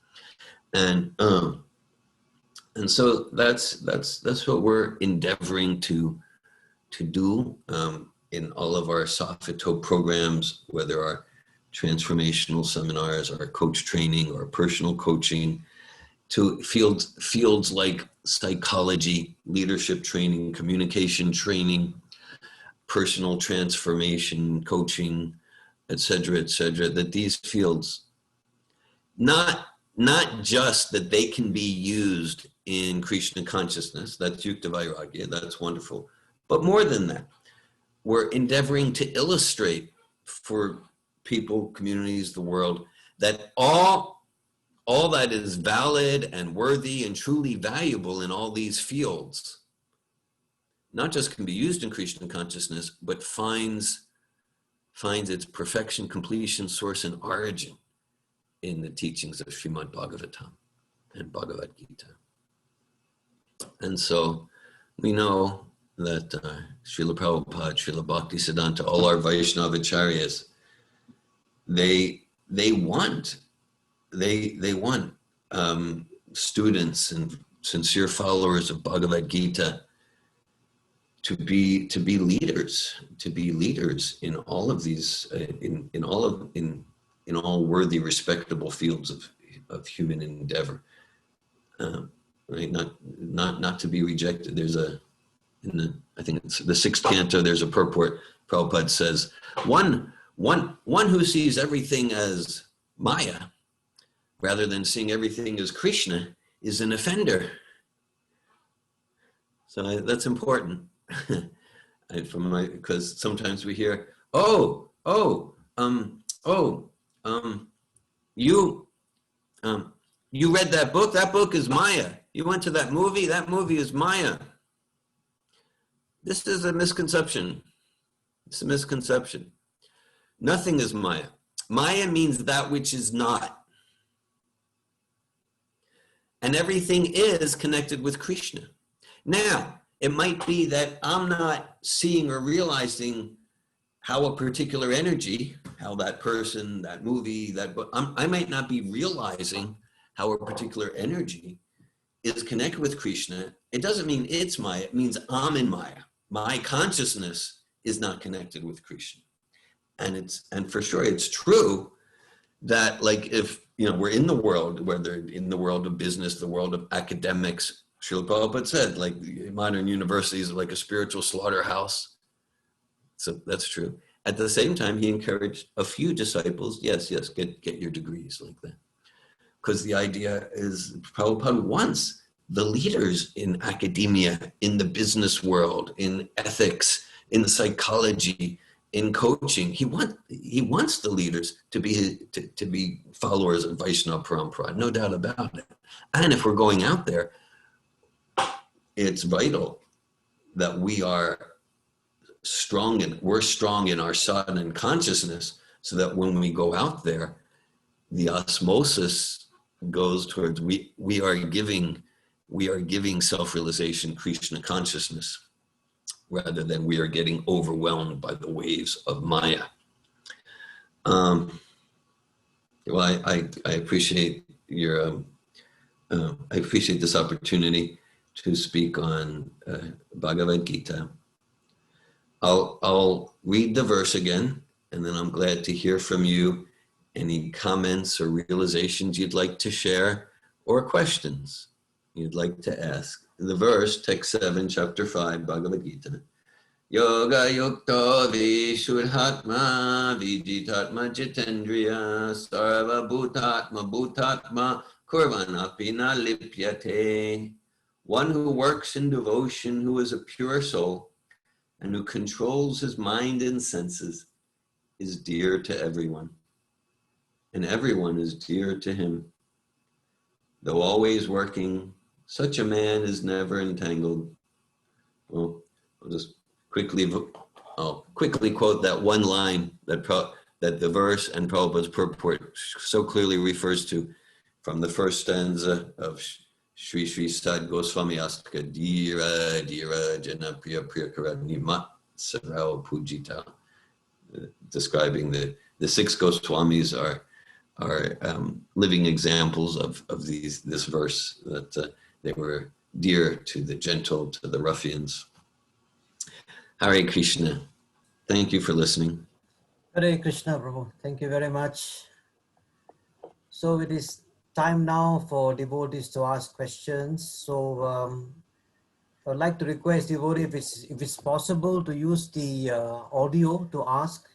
And so that's what we're endeavoring to do in all of our Safito programs, whether our transformational seminars, our coach training, or personal coaching, to fields like psychology, leadership training, communication training, personal transformation coaching, etc., that these fields, not just that they can be used in Krishna consciousness, that's Yukta Vairagya, that's wonderful, but more than that, we're endeavoring to illustrate for people, communities, the world, that all that is valid and worthy and truly valuable in all these fields, not just can be used in Krishna consciousness, but finds its perfection, completion, source, and origin in the teachings of Srimad Bhagavatam and Bhagavad Gita. And so we know that Srila Prabhupada, Srila Bhaktisiddhanta, all our Vaishnava Acharyas, they want students and sincere followers of Bhagavad Gita to be leaders in all of these in all worthy, respectable fields of human endeavor, right? Not to be rejected. There's I think it's the 6th canto. There's a purport. Prabhupada says, one who sees everything as Maya, rather than seeing everything as Krishna, is an offender. that's important. Because sometimes we hear, you read that book? That book is Maya. You went to that movie is Maya. This is a misconception. It's a misconception. Nothing is Maya. Maya means that which is not. And everything is connected with Krishna. Now, it might be that I'm not seeing or realizing how a particular energy, how that person, that movie, that book, I might not be realizing how a particular energy is connected with Krishna. It doesn't mean it's Maya, it means I'm in Maya. My consciousness is not connected with Krishna. And for sure it's true that, like, if we're in the world, whether in the world of business, the world of academics, Srila Prabhupada said, like, modern universities are like a spiritual slaughterhouse. So that's true. At the same time, he encouraged a few disciples, yes, get your degrees like that. Because the idea is, Prabhupada wants the leaders in academia, in the business world, in ethics, in psychology, in coaching. He wants the leaders to be followers of Vaishnava Parampara, no doubt about it. And if we're going out there, it's vital that we are strong, and we're strong in our sadhana consciousness, so that when we go out there, the osmosis goes towards we are giving self-realization, Krishna consciousness, rather than we are getting overwhelmed by the waves of Maya. Well, I appreciate your I appreciate this opportunity to speak on Bhagavad Gita. I'll read the verse again, and then I'm glad to hear from you. Any comments or realizations you'd like to share, or questions you'd like to ask. The verse, text 7, chapter 5, Bhagavad Gita. Yoga yukta vishuddhatma vijitatma jitendriya sarva bhutatma kurvanapi na lipyate. One who works in devotion, who is a pure soul, and who controls his mind and senses, is dear to everyone. And everyone is dear to him. Though always working, such a man is never entangled. Well, I'll quickly quote that one line that the verse and Prabhupada's purport so clearly refers to, from the first stanza of Sri Sri Sad Goswami Astika, Dhira Dhira Jana Priya Priyakara Nimat Sarao Pujita, describing the six Goswamis are living examples of this verse, that they were dear to the gentle, to the ruffians. Hare Krishna. Thank you for listening. Hare Krishna, Prabhu. Thank you very much. So it is time now for devotees to ask questions. So I'd like to request devotees, if it's possible, to use the audio to ask.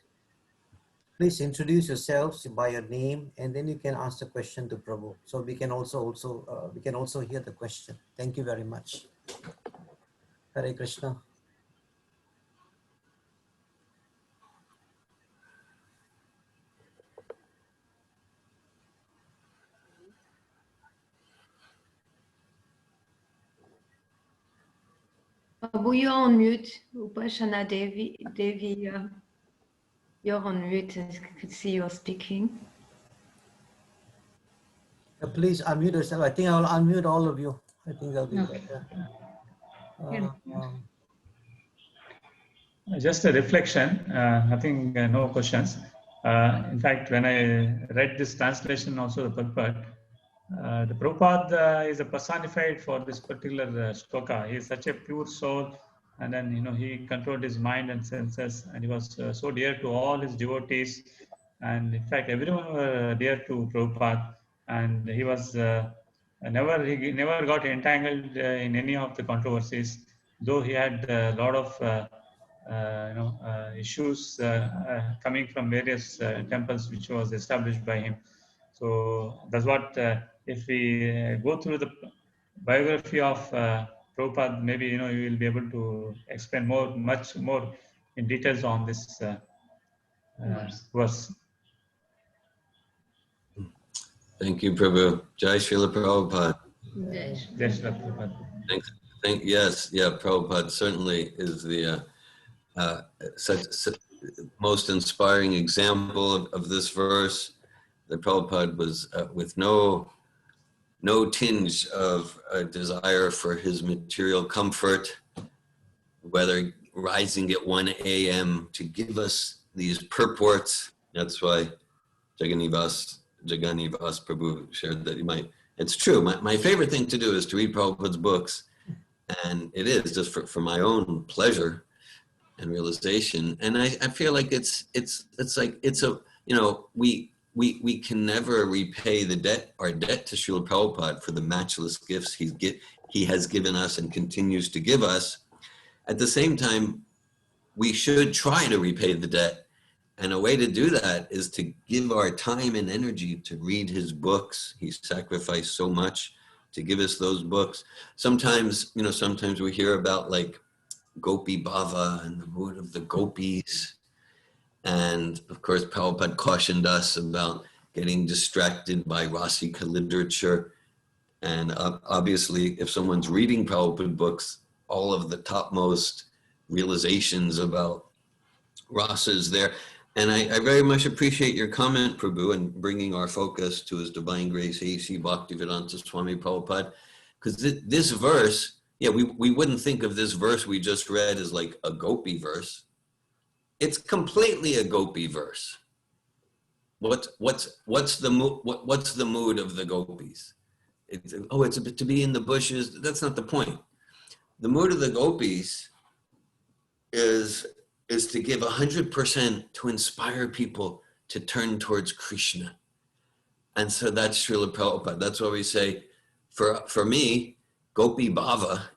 Please introduce yourselves by your name, and then you can ask the question to Prabhu. So we can also hear the question. Thank you very much. Hare Krishna. Prabhu, you're on mute. Upashana Devi, you're on mute. I could see you're speaking. Please unmute yourself. I think I'll unmute all of you. I think that'll be better. Just a reflection, nothing, no questions. In fact, when I read this translation, also the Prabhupada is a personified for this particular shloka. He is such a pure soul, and then he controlled his mind and senses, and he was so dear to all his devotees, and in fact everyone were dear to Prabhupada, and he was he never got entangled in any of the controversies, though he had a lot of issues coming from various temples which was established by him. So that's what, if we go through the biography of Prabhupada, maybe you will be able to explain much more in details on this verse. Thank you, Prabhu. Jai Srila Prabhupada. Jai Shri Prabhupada. Thanks. Yes, yeah, Prabhupada certainly is the such most inspiring example of this verse. That Prabhupada was with no tinge of a desire for his material comfort, whether rising at 1 a.m. to give us these purports. That's why Jaganivas Prabhu shared that it's true. My favorite thing to do is to read Prabhupada's books, and it is just for my own pleasure and realization. And I feel like it's we can never repay our debt to Srila Prabhupada for the matchless gifts he has given us and continues to give us. At the same time, we should try to repay the debt. And a way to do that is to give our time and energy to read his books. He sacrificed so much to give us those books. Sometimes we hear about like Gopi Bhava and the mood of the gopis. And of course, Prabhupada cautioned us about getting distracted by Rasika literature. And obviously, if someone's reading Prabhupada books, all of the topmost realizations about rasa is there. And I very much appreciate your comment, Prabhu, and bringing our focus to His Divine Grace, A.C. Bhaktivedanta Swami Prabhupada. Because this verse, we wouldn't think of this verse we just read as like a gopi verse. It's completely a gopi verse. What's the mood of the gopis? It's to be in the bushes. That's not the point. The mood of the gopis is to give 100% to inspire people to turn towards Krishna. And so that's Srila Prabhupada. That's why we say, for me, Gopi Bhava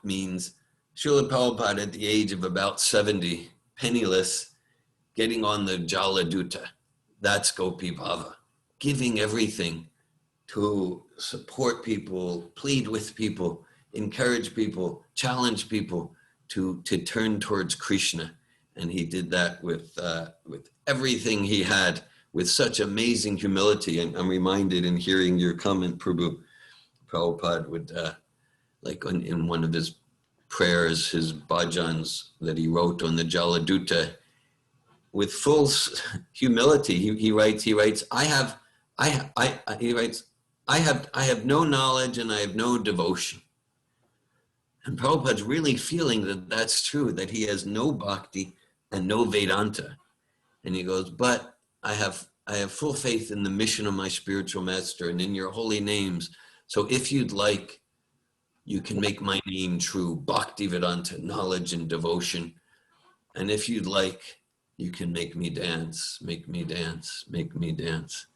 means Srila Prabhupada at the age of about 70, penniless, getting on the Jaladuta. That's Gopi Bhava. Giving everything to support people, plead with people, encourage people, challenge people to turn towards Krishna. And he did that with everything he had, with such amazing humility. And I'm reminded in hearing your comment, Prabhupada would, in one of his prayers, his bhajans that he wrote on the Jaladuta, with full humility, he writes, I have no knowledge and I have no devotion. And Prabhupada's really feeling that that's true, that he has no bhakti and no Vedanta. And he goes, but I have full faith in the mission of my spiritual master and in your holy names. So if you'd like, you can make my name true, Bhakti Vedanta, knowledge and devotion. And if you'd like, you can make me dance, make me dance, make me dance.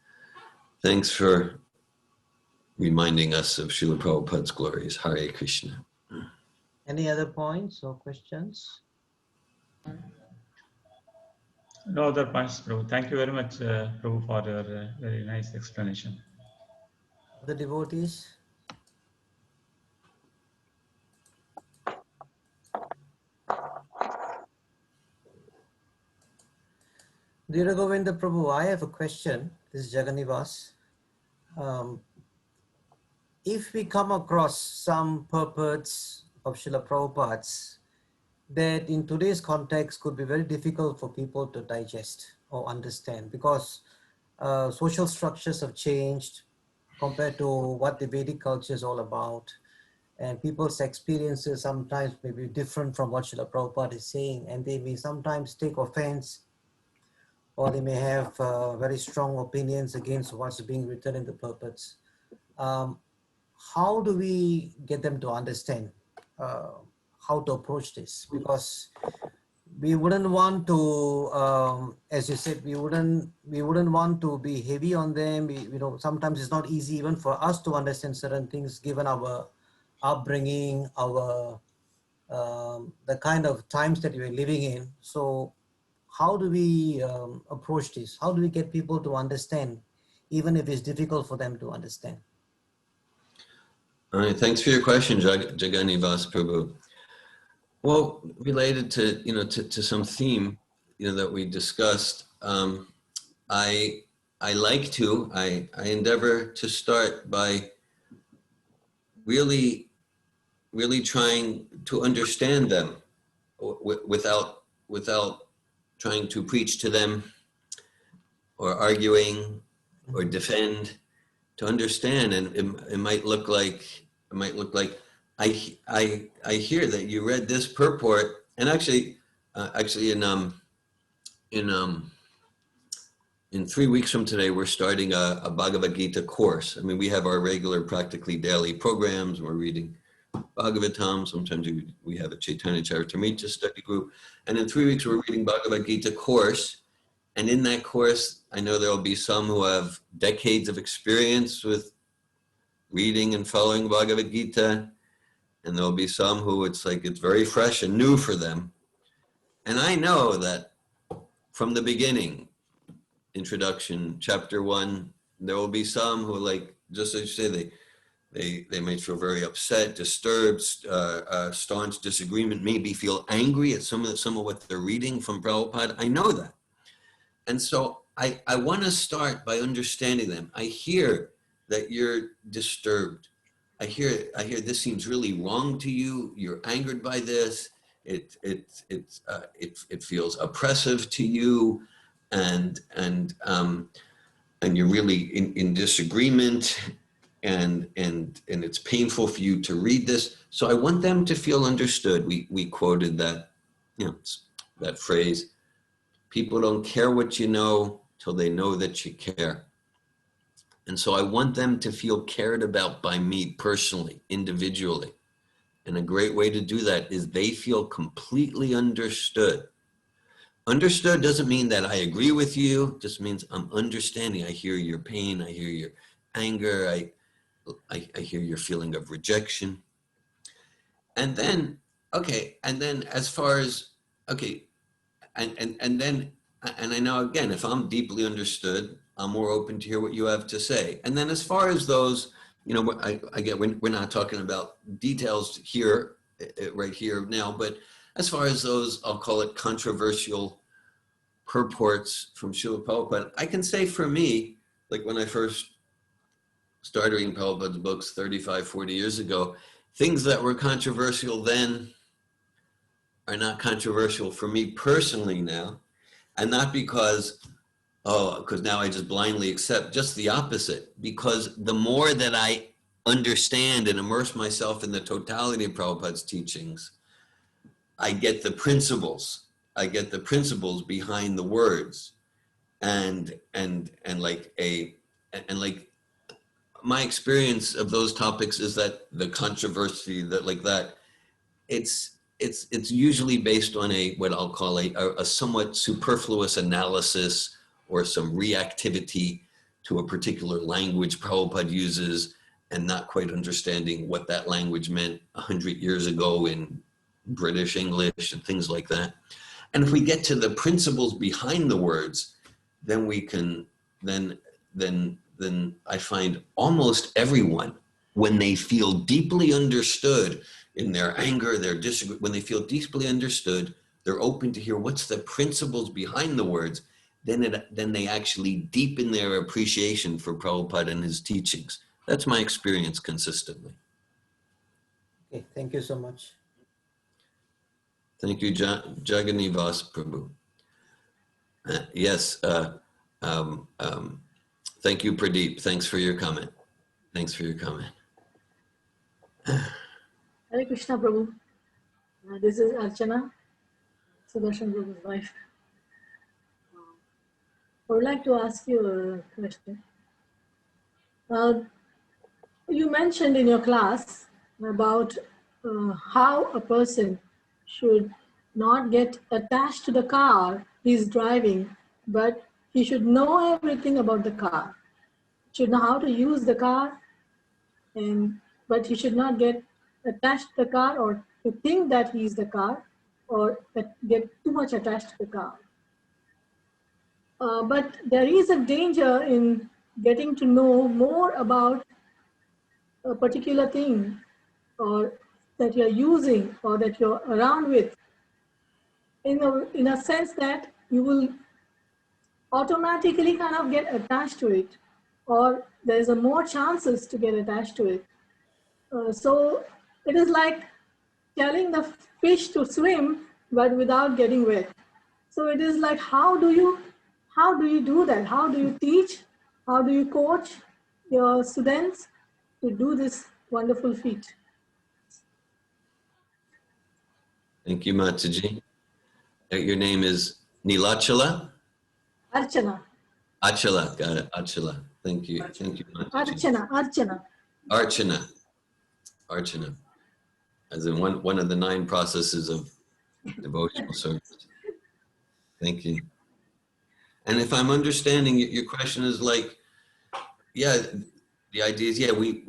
Thanks for reminding us of Srila Prabhupada's glories. Hare Krishna. Any other points or questions? No other points, Prabhu. Thank you very much, Prabhu, for your very nice explanation. The devotees? Dhira Govinda Prabhu, I have a question. This is Jaganivas. If we come across some purports of Srila Prabhupada's that in today's context could be very difficult for people to digest or understand, because social structures have changed compared to what the Vedic culture is all about, and people's experiences sometimes may be different from what Srila Prabhupada is saying, and they may sometimes take offense, or they may have very strong opinions against what's being written in the purports. How do we get them to understand how to approach this? Because we wouldn't want to, as you said, we wouldn't want to be heavy on them. Sometimes it's not easy even for us to understand certain things given our upbringing, our the kind of times that we're living in. So how do we approach this? How do we get people to understand, even if it's difficult for them to understand? All right, thanks for your question, Jaganivas Prabhu. Well, related to, to some theme, that we discussed, I endeavor to start by really trying to understand them without trying to preach to them or arguing or defend. To understand, and it might look like I hear that you read this purport, and actually in 3 weeks from today we're starting a Bhagavad Gita course. I mean, we have our regular practically daily programs. We're reading Bhagavatam. Sometimes we have a Chaitanya Charitamrita study group, and in 3 weeks we're reading Bhagavad Gita course. And in that course, I know there will be some who have decades of experience with reading and following Bhagavad Gita, and there'll be some who it's very fresh and new for them. And I know that from the beginning, introduction, chapter 1, there will be some who, just as you say, they might feel very upset, disturbed, staunch disagreement, maybe feel angry at some of what they're reading from Prabhupada. I know that. And so I want to start by understanding them. I hear that you're disturbed. I hear this seems really wrong to you. You're angered by this. It feels oppressive to you, and you're really in disagreement, and it's painful for you to read this. So I want them to feel understood. We quoted that, that phrase. People don't care what you know till they know that you care. And so I want them to feel cared about by me personally, individually. And a great way to do that is they feel completely understood. Understood doesn't mean that I agree with you, it just means I'm understanding. I hear your pain, I hear your anger, I hear your feeling of rejection. And then, as far as, and then I know, again, if I'm deeply understood, I'm more open to hear what you have to say. And then as far as those, I get, we're not talking about details here, right here now, but as far as those, I'll call it controversial purports from Srila Prabhupada, I can say for me, like when I first started reading Prabhupada's books 35, 40 years ago, things that were controversial then are not controversial for me personally now. And not because now I just blindly accept, just the opposite. Because the more that I understand and immerse myself in the totality of Prabhupada's teachings, I get the principles. I get the principles behind the words. And my experience of those topics is that the controversy it's usually based on what I'll call a somewhat superfluous analysis or some reactivity to a particular language Prabhupada uses and not quite understanding what that language meant 100 years ago in British English and things like that. And if we get to the principles behind the words, then we can, then I find almost everyone, when they feel deeply understood in their anger, their disagreement, when they feel deeply understood, they're open to hear what's the principles behind the words, then they actually deepen their appreciation for Prabhupada and his teachings. That's my experience consistently. Okay, thank you so much. Thank you, Jaganivas Prabhu. Yes, thank you, Pradeep. Thanks for your comment. Thanks for your comment. Hare Krishna Prabhu. This is Archana, Sudarshan Prabhu's wife. I would like to ask you a question. You mentioned in your class about how a person should not get attached to the car he's driving, but he should know everything about the car. He should know how to use the car, but he should not get attached to the car or to think that he's the car or get too much attached to the car. But there is a danger in getting to know more about a particular thing or that you're using or that you're around with in a sense that you will automatically kind of get attached to it, or there's a more chances to get attached to it. So it is like telling the fish to swim but without getting wet. So it is like how do you do that? How do you teach? How do you coach your students to do this wonderful feat? Thank you, Mataji. Your name is Nilachala? Archana. Achala, got it, Achala. Thank you, Mataji. Archana. Archana, as in one of the 9 processes of devotional service. Thank you. And if I'm understanding your question is like, yeah, the idea is, yeah, we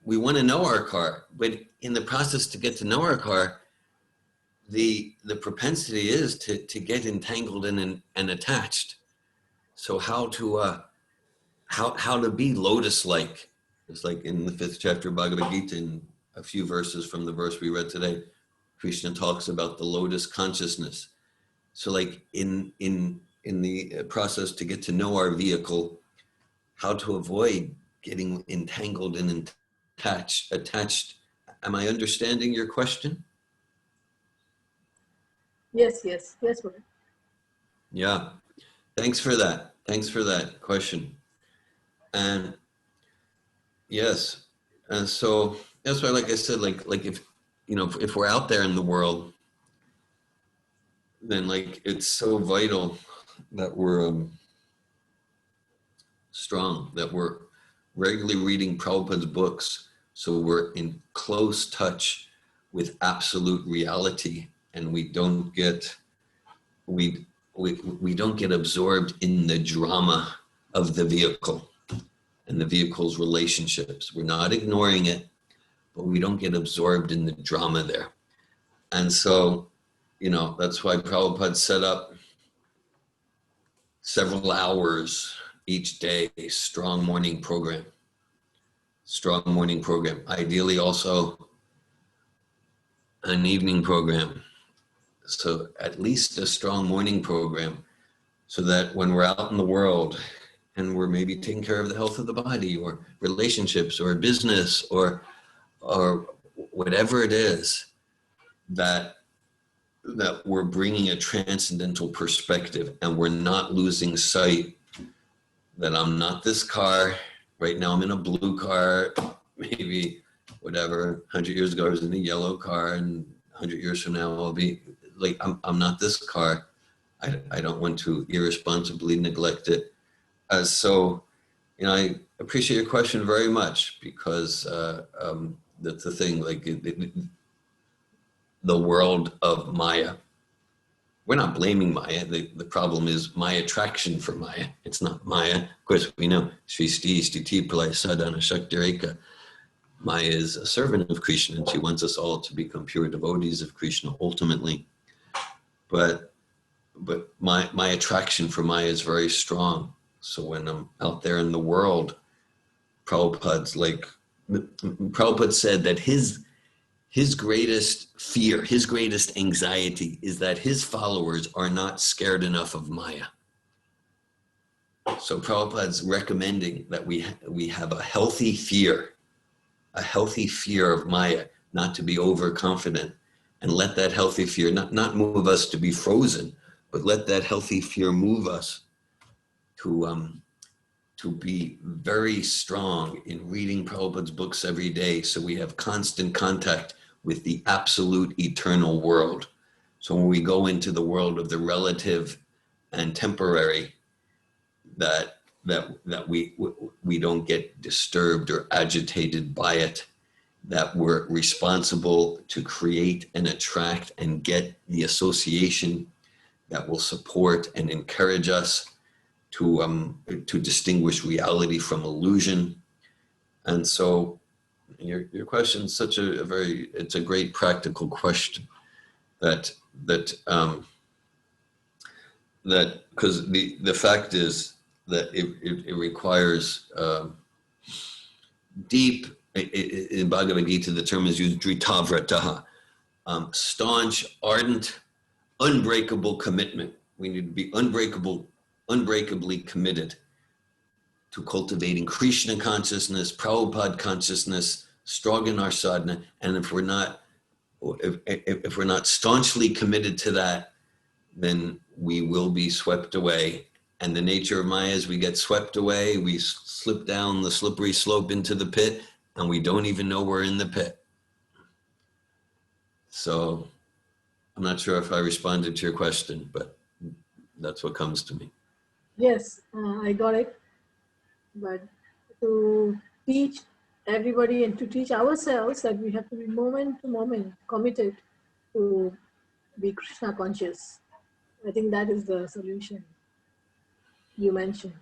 want to know our car, but in the process to get to know our car, the propensity is to get entangled and attached. So how to be lotus-like? It's like in the 5th chapter of Bhagavad Gita, in a few verses from the verse we read today, Krishna talks about the lotus consciousness. So like in the process to get to know our vehicle, how to avoid getting entangled and attached. Am I understanding your question? Yes, Bhagwan. Yeah. Thanks for that question. And yes. And so that's why, like I said, like if, if we're out there in the world, then like it's so vital that we're strong, that we're regularly reading Prabhupada's books, so we're in close touch with absolute reality, and we don't get absorbed in the drama of the vehicle and the vehicle's relationships. We're not ignoring it, but we don't get absorbed in the drama there. And so, that's why Prabhupada set up several hours each day, strong morning program. Ideally also an evening program. So at least a strong morning program, so that when we're out in the world and we're maybe taking care of the health of the body or relationships or business or whatever it is, that we're bringing a transcendental perspective, and we're not losing sight that I'm not this car. Right now I'm in a blue car. Maybe whatever, 100 years ago I was in a yellow car, and 100 years from now I'll be like, I'm not this car. I don't want to irresponsibly neglect it. So, I appreciate your question very much, because that's the thing, like the world of Maya. We're not blaming Maya. The problem is my attraction for Maya. It's not Maya. Of course, we know Shristi Stiti Pralaya Sadhana Shaktireka. Maya is a servant of Krishna, and she wants us all to become pure devotees of Krishna ultimately. But my attraction for Maya is very strong. So when I'm out there in the world, Prabhupada said that his greatest fear, his greatest anxiety is that his followers are not scared enough of Maya. So Prabhupada's recommending that we have a healthy fear of Maya, not to be overconfident, and let that healthy fear not move us to be frozen, but let that healthy fear move us to be very strong in reading Prabhupada's books every day, so we have constant contact with the absolute eternal world. So when we go into the world of the relative and temporary, that we don't get disturbed or agitated by it, that we're responsible to create and attract and get the association that will support and encourage us to distinguish reality from illusion. And so your question is such it's a great practical question that because the fact is that it requires deep in Bhagavad Gita, the term is used dritavrataha, staunch, ardent, unbreakable commitment. We need to be unbreakably committed to cultivating Krishna consciousness, Prabhupada consciousness, strong in our sadhana. And if we're not staunchly committed to that, then we will be swept away. And the nature of Maya is we get swept away, we slip down the slippery slope into the pit, and we don't even know we're in the pit. So I'm not sure if I responded to your question, but that's what comes to me. Yes, I got it. But to teach everybody and to teach ourselves that we have to be moment to moment committed to be Krishna conscious. I think that is the solution you mentioned.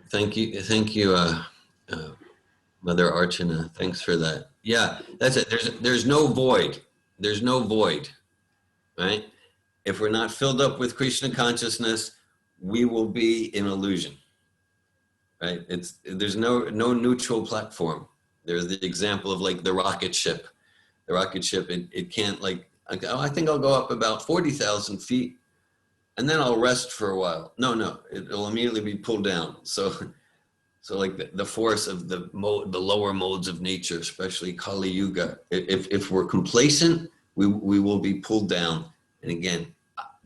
Thank you, Mother Archana. Thanks for that. Yeah, that's it. There's no void. There's no void, right? If we're not filled up with Krishna consciousness, we will be in illusion, right? There's no neutral platform. There's the example of like the rocket ship. The rocket ship, it can't like, I think I'll go up about 40,000 feet and then I'll rest for a while. No, it'll immediately be pulled down. So like the force of the lower modes of nature, especially Kali Yuga, if we're complacent, we will be pulled down. And again,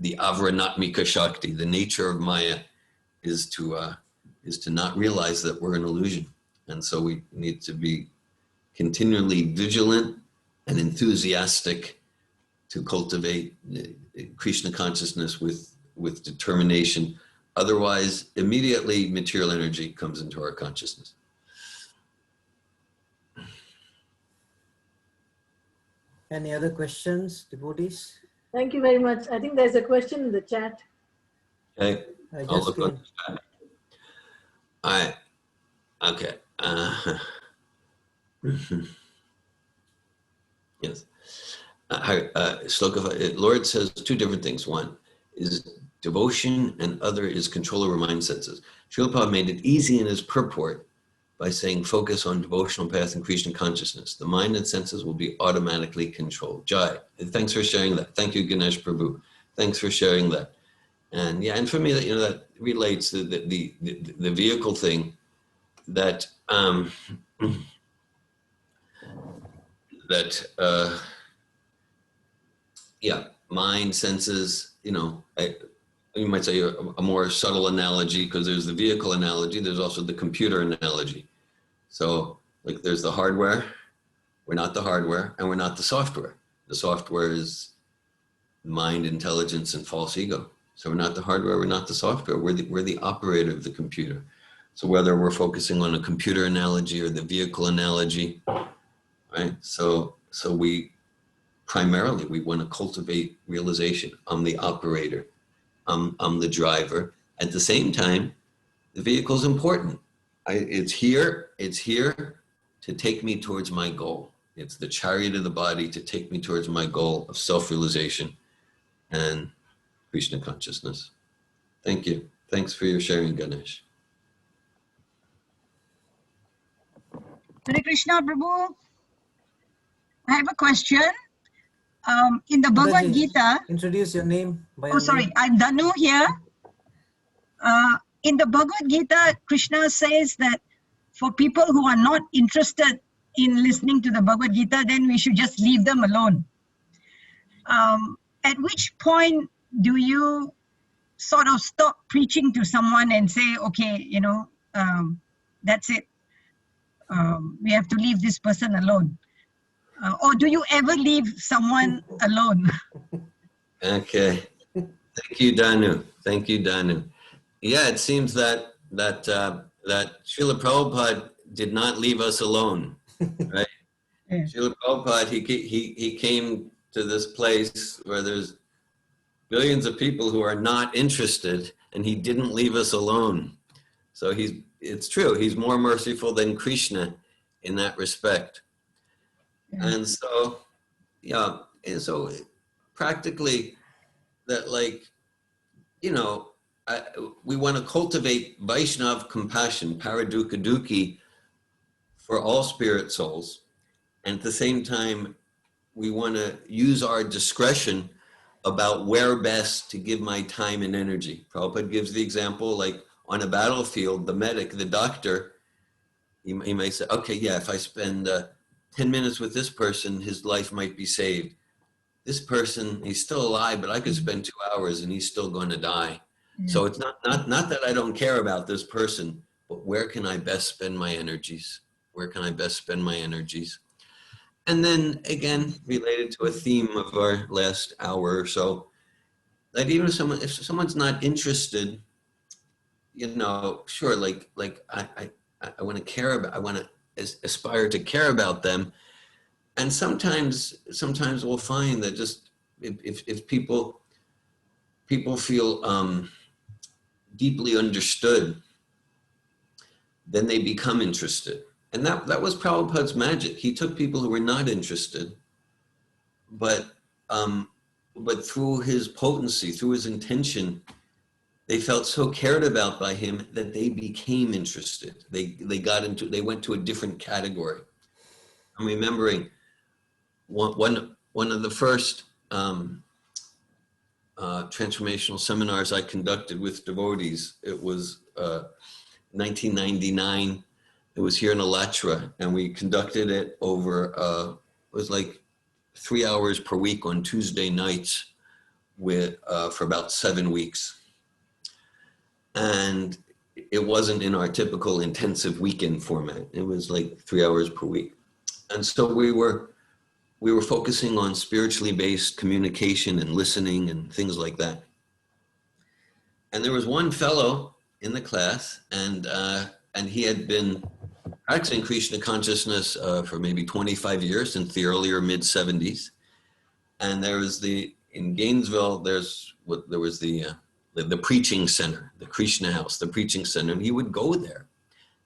the Avranatmika Shakti, the nature of Maya, is to not realize that we're an illusion. And so we need to be continually vigilant and enthusiastic to cultivate Krishna consciousness with determination. Otherwise, immediately material energy comes into our consciousness. Any other questions, devotees? Thank you very much. I think there's a question in the chat. Okay, I I'll just look on the chat. All right, okay. Yes. Shloka, Lord says two different things. One is devotion and other is control over mind senses. Srila Prabhupada made it easy in his purport by saying focus on devotional path and Krishna consciousness. The mind and senses will be automatically controlled. Jai, thanks for sharing that. Thank you, Ganesh Prabhu. Thanks for sharing that. And yeah, and for me, that relates to the vehicle thing that mind, senses, you might say a more subtle analogy, because there's the vehicle analogy, there's also the computer analogy. So like there's the hardware, we're not the hardware, and we're not the software. The software is mind, intelligence, and false ego. So we're not the hardware, we're not the software, we're the operator of the computer. So whether we're focusing on a computer analogy or the vehicle analogy, right? So we primarily, we want to cultivate realization. I'm the operator. I'm the driver. At the same time, the vehicle is important. It's here to take me towards my goal. It's the chariot of the body to take me towards my goal of self-realization and Krishna consciousness. Thank you. Thanks for your sharing, Ganesh. Hare Krishna, Prabhu. I have a question. In the Bhagavad Mataji, Gita, introduce your name by oh your sorry, name. I'm Danu here. In the Bhagavad Gita, Krishna says that for people who are not interested in listening to the Bhagavad Gita, then we should just leave them alone. At which point do you sort of stop preaching to someone and say, okay, that's it. We have to leave this person alone. Or do you ever leave someone alone? Okay. Thank you, Danu. Thank you, Danu. Yeah, it seems that Srila Prabhupada did not leave us alone, right? Yeah. Srila Prabhupada, he came to this place where there's billions of people who are not interested, and he didn't leave us alone. So it's true, he's more merciful than Krishna in that respect. Yeah. And so, practically that, we want to cultivate Vaishnav compassion, Paradukha Dukhi, for all spirit souls. And at the same time, we want to use our discretion about where best to give my time and energy. Prabhupada gives the example, like on a battlefield, the medic, the doctor, he may say, okay, yeah, if I spend 10 minutes with this person, his life might be saved. This person, he's still alive, but I could spend 2 hours and he's still going to die. So it's not that I don't care about this person, but where can I best spend my energies? Where can I best spend my energies? And then again, related to a theme of our last hour or so, that even if someone's not interested, you know, sure, like I want to care about, I want to aspire to care about them. And sometimes we'll find that just if people feel deeply understood, then they become interested. And that was Prabhupada's magic. He took people who were not interested, but through his potency, through his intention, they felt so cared about by him that they became interested. They went to a different category. I'm remembering one of the first transformational seminars I conducted with devotees. It was 1999. It was here in Alachua, and we conducted it over, it was like 3 hours per week on Tuesday nights for about 7 weeks. And it wasn't in our typical intensive weekend format. It was like 3 hours per week. And so we were focusing on spiritually based communication and listening and things like that. And there was one fellow in the class, and he had been practicing Krishna consciousness for maybe 25 years, since the earlier mid-70s. And there was in Gainesville, there was the preaching center, the Krishna house, the preaching center, and he would go there,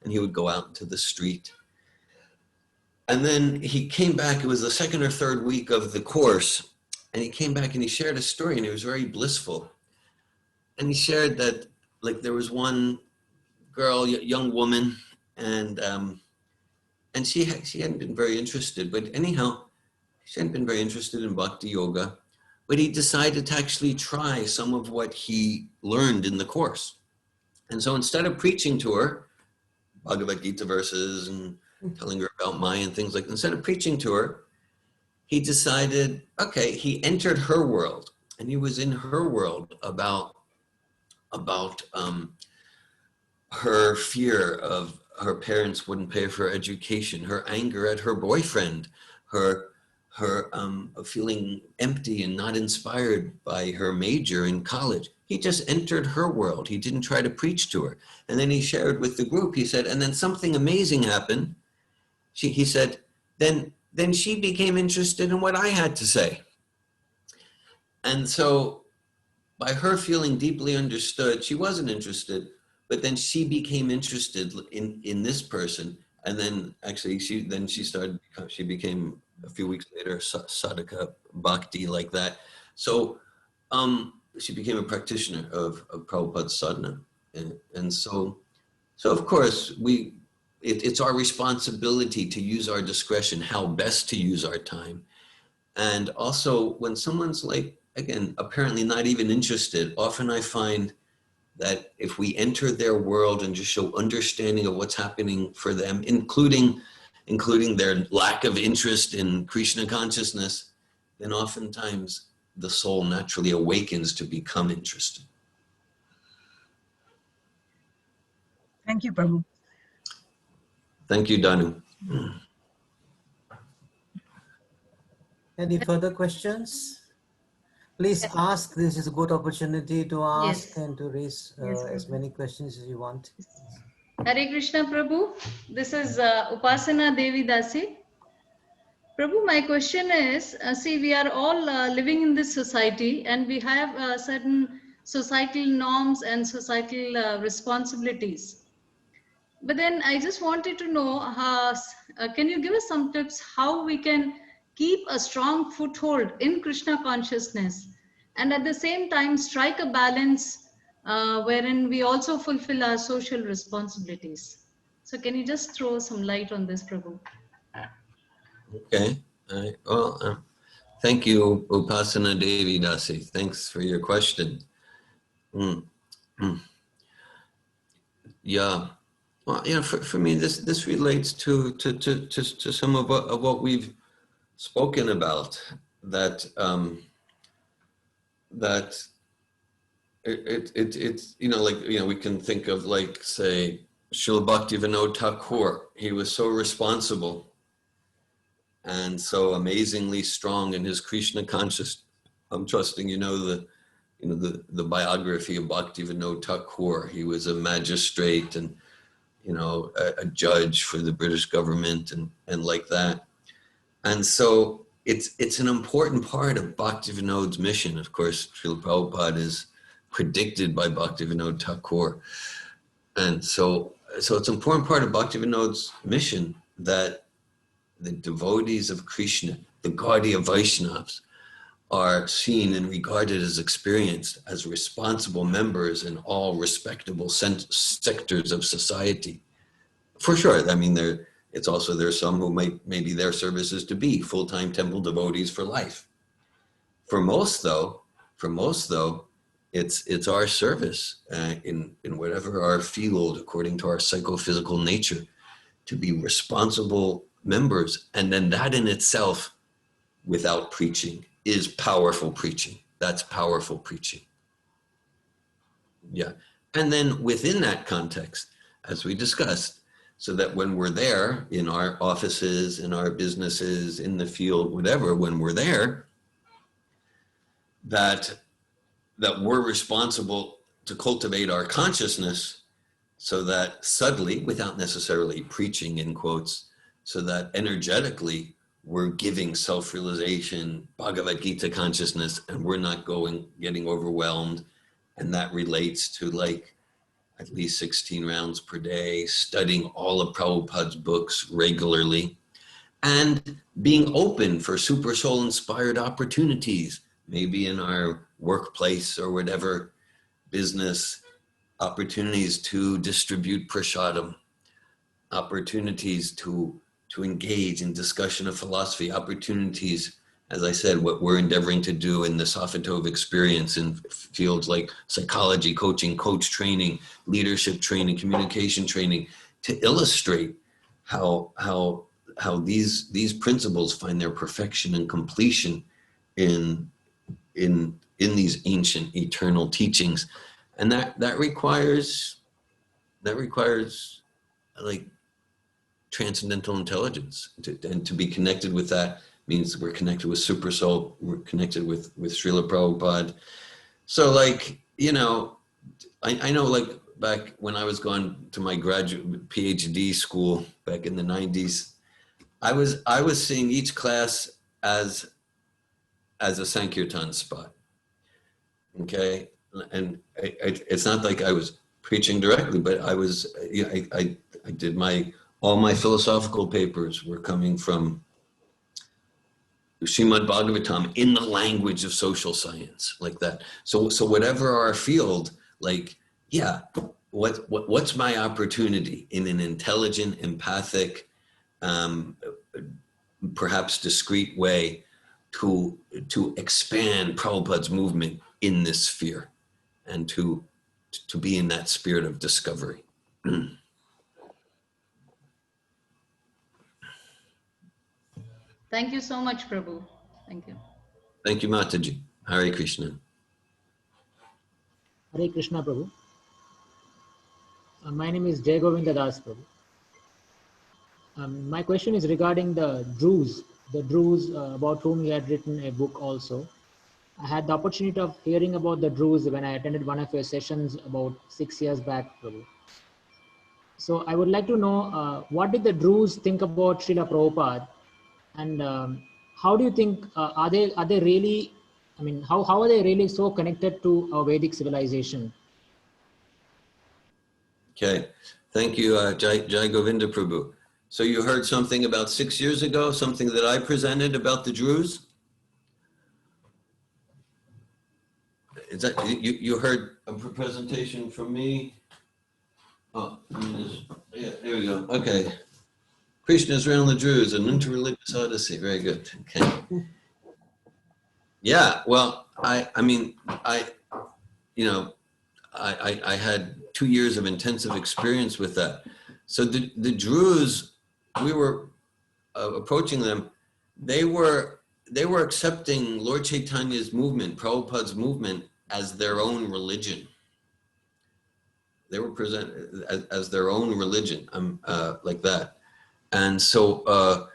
and he would go out into the street. And then he came back, it was the second or third week of the course, and he came back and he shared a story, and it was very blissful. And he shared that, like, there was one girl, young woman, and she hadn't been very interested, but anyhow, she hadn't been very interested in bhakti yoga, but he decided to actually try some of what he learned in the course. And so instead of preaching to her Bhagavad Gita verses and telling her about Maya and things like that, instead of preaching to her, he decided, okay, he entered her world, and he was in her world about her fear of her parents wouldn't pay for her education, her anger at her boyfriend, her feeling empty and not inspired by her major in college. He just entered her world. He didn't try to preach to her. And then he shared with the group, he said, and then something amazing happened. He said, then she became interested in what I had to say. And so by her feeling deeply understood, she wasn't interested, but then she became interested in this person. And then actually she became a few weeks later, sadhaka bhakti, like that. So she became a practitioner of Prabhupada's sadhana. And so of course, it's our responsibility to use our discretion, how best to use our time. And also when someone's like, again, apparently not even interested, often I find that if we enter their world and just show understanding of what's happening for them, including their lack of interest in Krishna consciousness, then oftentimes the soul naturally awakens to become interested. Thank you, Prabhu. Thank you, Danu. Any further questions? Please ask. This is a good opportunity to ask Yes. and to raise as many questions as you want. Hare Krishna Prabhu. This is Upasana Devi Dasi. Prabhu, my question is, see, we are all living in this society, and we have certain societal norms and societal responsibilities. But then I just wanted to know, can you give us some tips how we can keep a strong foothold in Krishna consciousness and at the same time strike a balance wherein we also fulfill our social responsibilities? So can you just throw some light on this, Prabhu? Okay. All right. Well, thank you, Upasana Devi Dasi. Thanks for your question. Mm, mm. Yeah. Well, for me, this relates to some of what we've spoken about. That that it's we can think of, like, say, Srila Bhaktivinoda Thakur. He was so responsible and so amazingly strong in his Krishna consciousness. I'm trusting the biography of Bhaktivinoda Thakur. He was a magistrate and a judge for the British government and like that. And so it's an important part of Bhaktivinoda's mission. Of course, Srila Prabhupada is predicted by Bhaktivinoda Thakur. And so it's an important part of Bhaktivinoda's mission that the devotees of Krishna, the Gaudiya Vaishnavas, are seen and regarded as experienced as responsible members in all respectable sectors of society. For sure. I mean, there's some who maybe their service is to be full-time temple devotees for life. For most though, it's our service in whatever our field, according to our psychophysical nature, to be responsible members. And then that in itself, without preaching, is powerful preaching. That's powerful preaching. Yeah. And then within that context, as we discussed, so that when we're there in our offices, in our businesses, in the field, whatever, when we're there, that we're responsible to cultivate our consciousness so that subtly, without necessarily preaching in quotes, so that energetically we're giving self-realization, Bhagavad Gita consciousness, and we're not getting overwhelmed. And that relates to, like, at least 16 rounds per day, studying all of Prabhupada's books regularly, and being open for super soul inspired opportunities, maybe in our workplace or whatever business, opportunities to distribute prasadam, opportunities to engage in discussion of philosophy, opportunities, as I said, what we're endeavoring to do in the Safetov experience in fields like psychology, coaching, coach training, leadership training, communication training, to illustrate how these principles find their perfection and completion in these ancient eternal teachings. And that requires like transcendental intelligence, and to be connected with that means we're connected with Super Soul, we're connected with Srila Prabhupada. So, like, I know, like, back when I was going to my graduate PhD school back in the 90s, I was seeing each class as a Sankirtan spot. Okay, and it's not like I was preaching directly, but I did all my philosophical papers were coming from Srimad Bhagavatam in the language of social science, like that. So whatever our field, like, yeah, what's my opportunity in an intelligent, empathic, perhaps discreet way to expand Prabhupada's movement in this sphere, and to be in that spirit of discovery. Thank you so much, Prabhu. Thank you. Thank you, Mataji. Hare Krishna. Hare Krishna, Prabhu. My name is Jai Govinda Das, Prabhu. My question is regarding the Druze about whom you had written a book also. I had the opportunity of hearing about the Druze when I attended one of your sessions about 6 years back, Prabhu. So I would like to know, what did the Druze think about Srila Prabhupada? And how do you think, are they really, I mean, how are they really so connected to our Vedic civilization? Okay, thank you, Jai Govinda Prabhu. So you heard something about 6 years ago, something that I presented about the Druze? Is that, you heard a presentation from me Oh, yeah, there we go. Okay. Krishna's Realm of the Druze, an interreligious odyssey. Very good. Okay. Yeah, well, I had 2 years of intensive experience with that. So the Druze, we were approaching them. They were accepting Lord Chaitanya's movement, Prabhupada's movement, as their own religion. They were presented as their own religion, like that. And so,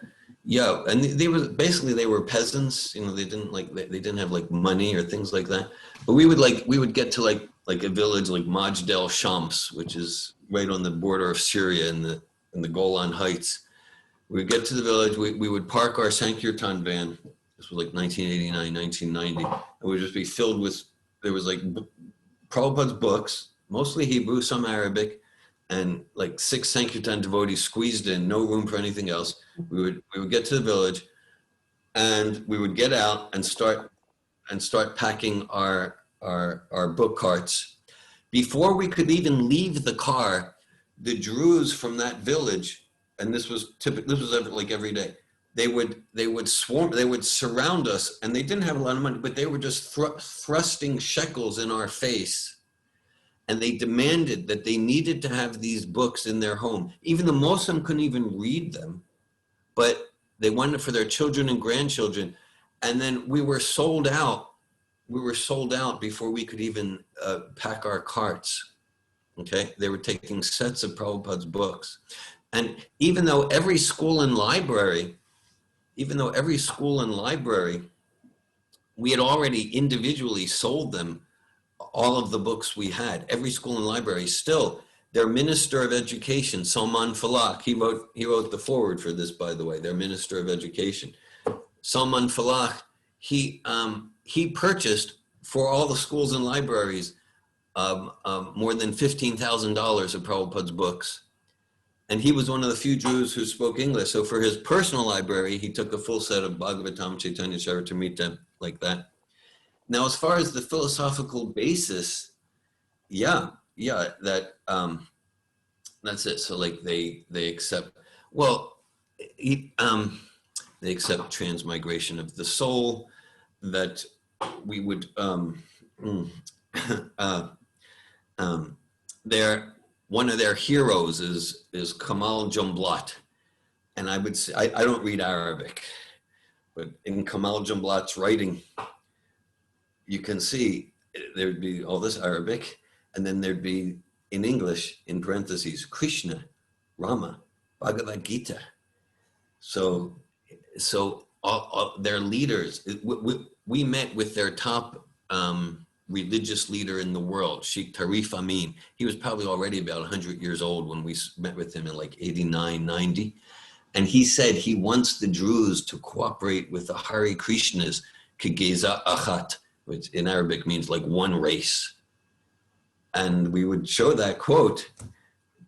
yeah, and they were peasants. They didn't have like money or things like that. But we would get to like a village like Majdel Shams, which is right on the border of Syria in the Golan Heights. We would get to the village. We would park our Sankirtan van. This was like 1989, 1990, and we'd just be filled with. There was like Prabhupada's books, mostly Hebrew, some Arabic, and like 6 Sankirtan devotees squeezed in, no room for anything else. We would get to the village, and we would get out and start packing our book carts. Before we could even leave the car, the Druze from that village, and this was like every day, they would swarm, they would surround us, and they didn't have a lot of money, but they were just thrusting shekels in our face. And they demanded that they needed to have these books in their home. Even the Muslim couldn't even read them, but they wanted it for their children and grandchildren. And then we were sold out. We were sold out before we could even pack our carts. Okay, they were taking sets of Prabhupada's books. And even though every school and library, we had already individually sold them all of the books we had. Every school and library, still, their Minister of Education, Salman Falak, he wrote the foreword for this, by the way, their Minister of Education. Salman Falak, he purchased for all the schools and libraries more than $15,000 of Prabhupada's books. And he was one of the few Jews who spoke English. So for his personal library, he took a full set of Bhagavatam, Chaitanya Charitamrita, like that. Now, as far as the philosophical basis, yeah, that that's it. So like they accept, well, they accept transmigration of the soul, that we would one of their heroes is Kamal Jumblat, and I would say I don't read Arabic, but in Kamal Jumblat's writing, you can see there'd be all this Arabic, and then there'd be in English, in parentheses, Krishna, Rama, Bhagavad Gita. So all their leaders, we met with their top religious leader in the world, Sheikh Tarif Amin. He was probably already about 100 years old when we met with him in like 89, 90. And he said he wants the Druze to cooperate with the Hare Krishnas, Kigeza Achat, which in Arabic means like one race. And we would show that quote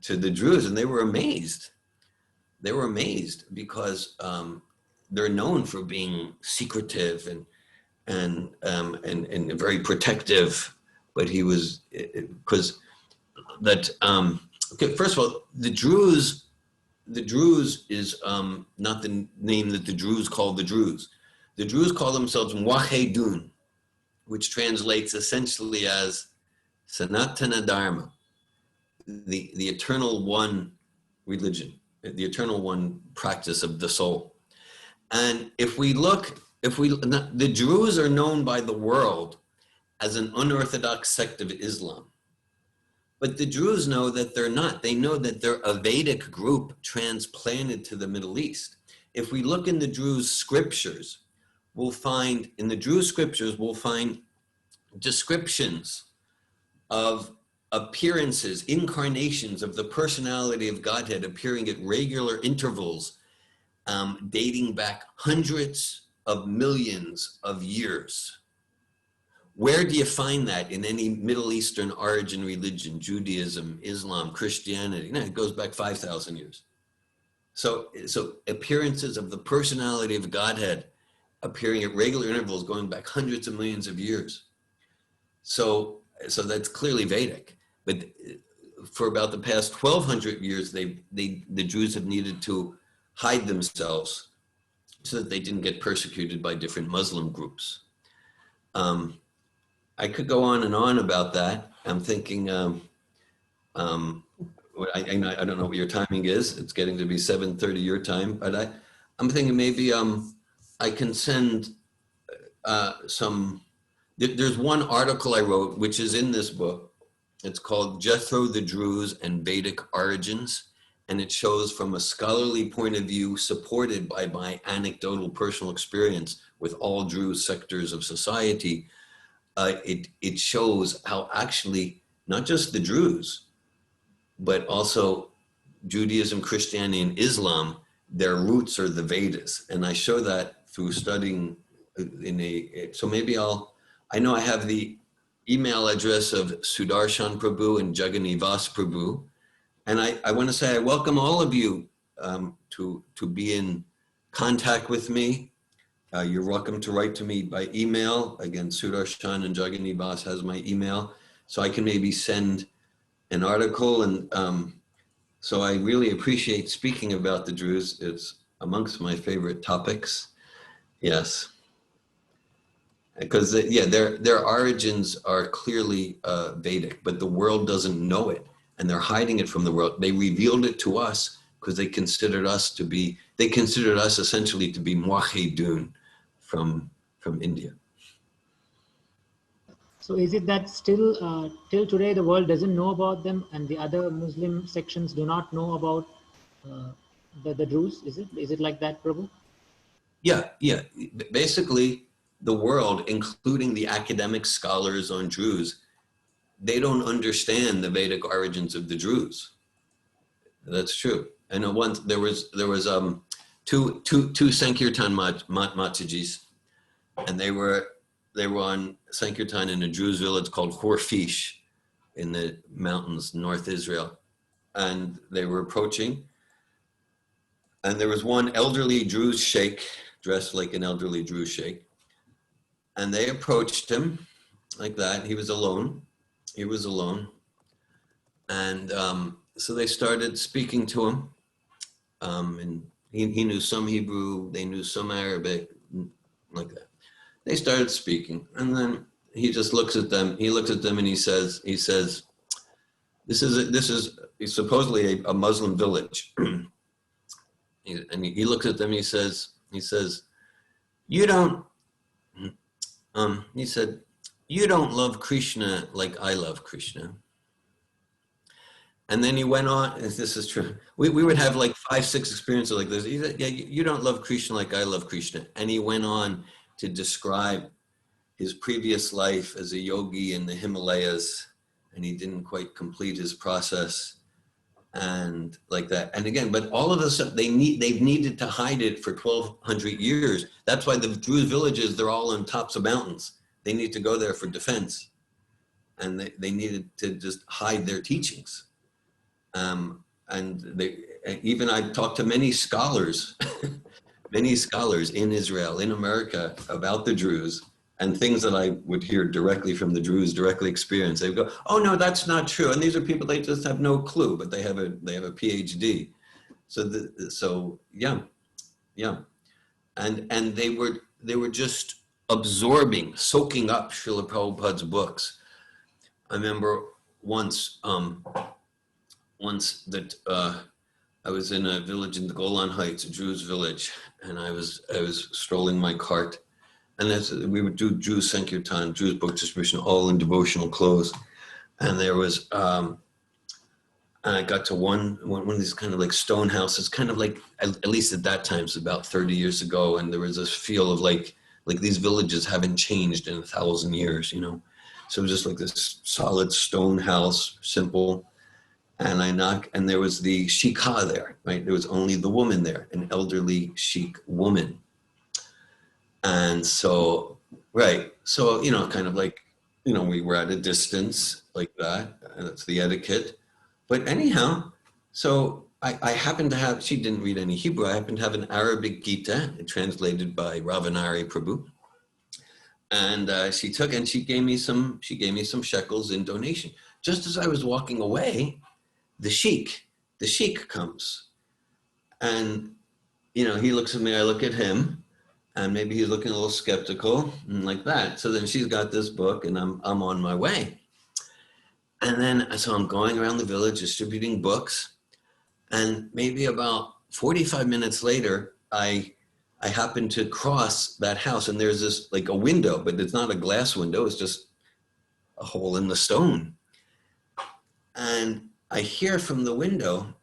to the Druze, and they were amazed. They were amazed because they're known for being secretive and very protective. But he was, because that okay. First of all, the Druze is not the name that the Druze call the Druze. The Druze call themselves Mwahedun, which translates essentially as Sanatana Dharma, the eternal one religion, the eternal one practice of the soul. And the Druze are known by the world as an unorthodox sect of Islam. But the Druze know that they're not. They know that they're a Vedic group transplanted to the Middle East. If we look in the Druze scriptures, we'll find descriptions of appearances, incarnations of the personality of Godhead appearing at regular intervals, dating back hundreds of millions of years. Where do you find that in any Middle Eastern origin religion, Judaism, Islam, Christianity? No, it goes back 5,000 years. So appearances of the personality of Godhead appearing at regular intervals going back hundreds of millions of years. So that's clearly Vedic. But for about the past 1,200 years, the Jews have needed to hide themselves so that they didn't get persecuted by different Muslim groups. I could go on and on about that. I'm thinking, I don't know what your timing is. It's getting to be 7:30 your time, but I'm thinking maybe I can send some. There's one article I wrote, which is in this book. It's called Jethro the Druze and Vedic Origins. And it shows from a scholarly point of view, supported by my anecdotal personal experience with all Druze sectors of society. It shows how actually, not just the Druze, but also Judaism, Christianity, and Islam, their roots are the Vedas. And I show that through studying so maybe I know I have the email address of Sudarshan Prabhu and Jaganivas Prabhu. And I want to say I welcome all of you to be in contact with me. You're welcome to write to me by email. Again, Sudarshan and Jaganivas has my email. So I can maybe send an article. And so I really appreciate speaking about the Druze. It's amongst my favorite topics. Yes. Because their origins are clearly Vedic, but the world doesn't know it. And they're hiding it from the world. They revealed it to us because they considered us essentially to be Muwahhidun from India. So is it that still till today the world doesn't know about them and the other Muslim sections do not know about the Druze? Is it like that, Prabhu? Yeah. Basically, the world, including the academic scholars on Druze, they don't understand the Vedic origins of the Druze. That's true. And once there was two Sankirtan Matajis, and they were on Sankirtan in a Druze village called Horfish in the mountains north Israel, and they were approaching, and there was one elderly Druze sheikh dressed like an elderly Druze sheikh, and they approached him like that. He was alone. And so they started speaking to him, and he knew some Hebrew, they knew some Arabic, like that. They started speaking, and then he just looks at them. He looks at them and he says, this is supposedly a Muslim village. And he looks at them, he says, you don't love Krishna like I love Krishna. And then he went on, and this is true. We would have like 5-6 experiences like this. He said, yeah, you don't love Krishna like I love Krishna. And he went on to describe his previous life as a yogi in the Himalayas, and he didn't quite complete his process and like that. And again, but all of this stuff, they've needed to hide it for 1,200 years. That's why the Druze villages, they're all on tops of mountains. They need to go there for defense. And they needed to just hide their teachings. And I've talked to many scholars, many scholars in Israel, in America about the Druze, and things that I would hear directly from the Druze, directly experienced. They go, oh no, that's not true. And these are people, they just have no clue, but they have a PhD. So yeah. And they were just absorbing, soaking up Srila Prabhupada's books. I remember once that I was in a village in the Golan Heights, a Druze village, and I was strolling my cart, and we would do Druze Sankirtan, Druze book distribution, all in devotional clothes, and there was, and I got to one of these kind of like stone houses, kind of like, at least at that time, it's about 30 years ago, and there was this feel of like these villages haven't changed in 1,000 years, you know. So it was just like this solid stone house, simple. And I knock, and there was the shikha there, right? There was only the woman there, an elderly sheikh woman. And so, right. So, you know, kind of like, you know, we were at a distance like that, and that's the etiquette. But anyhow, so I happened to have, she didn't read any Hebrew. I happened to have an Arabic Gita translated by Ravanari Prabhu. And she gave me some shekels in donation. Just as I was walking away, the sheik comes, and he looks at me, I look at him, and maybe he's looking a little skeptical and like that. So then she's got this book, and I'm on my way. And then, so I'm going around the village distributing books, and maybe about 45 minutes later, I happen to cross that house, and there's this like a window, but it's not a glass window, it's just a hole in the stone. And I hear from the window,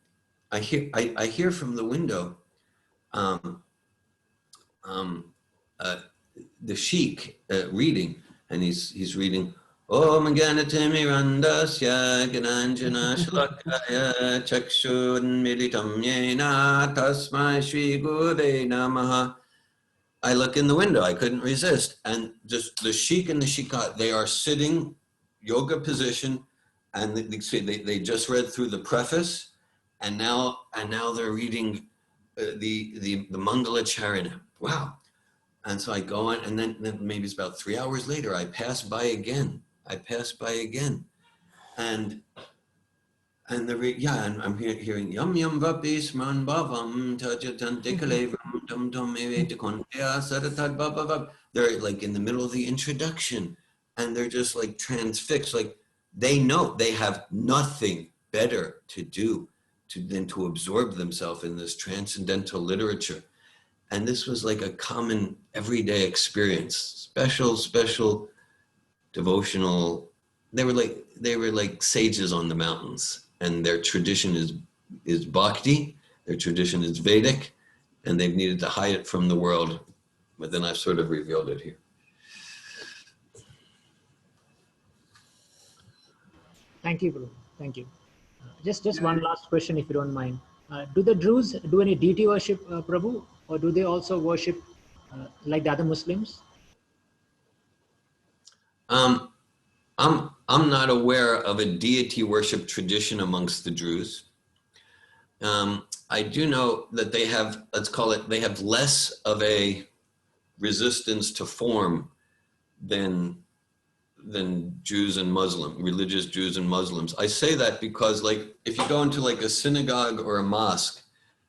I hear from the window, the sheik reading, and he's reading, Om Ganatimi Randasya Gananjana Shlakaya Chakshun Militam Yena Tasmai Shri Gurve Namaha. I look in the window, I couldn't resist. And just the sheik and the shikat, they are sitting yoga position, and they just read through the preface, and now they're reading the Mangala Charanam. Wow. And so I go on, and then maybe it's about 3 hours later, I pass by again. And and I'm hearing yum yum vapi sman bhavam tajatan dekalevam dum dum evetikondya saratad bhav. They're like in the middle of the introduction, and they're just like transfixed, like they know they have nothing better to do than to absorb themselves in this transcendental literature. And this was like a common everyday experience, special devotional. They were like sages on the mountains, and their tradition is bhakti, their tradition is Vedic, and they've needed to hide it from the world, but then I've sort of revealed it here. Thank you, Guru. Thank you. Just one last question, if you don't mind. Do the Druze do any deity worship, Prabhu, or do they also worship like the other Muslims? I'm not aware of a deity worship tradition amongst the Druze. I do know that they have, they have less of a resistance to form than Jews and religious Jews and Muslims. I say that because, like, if you go into like a synagogue or a mosque,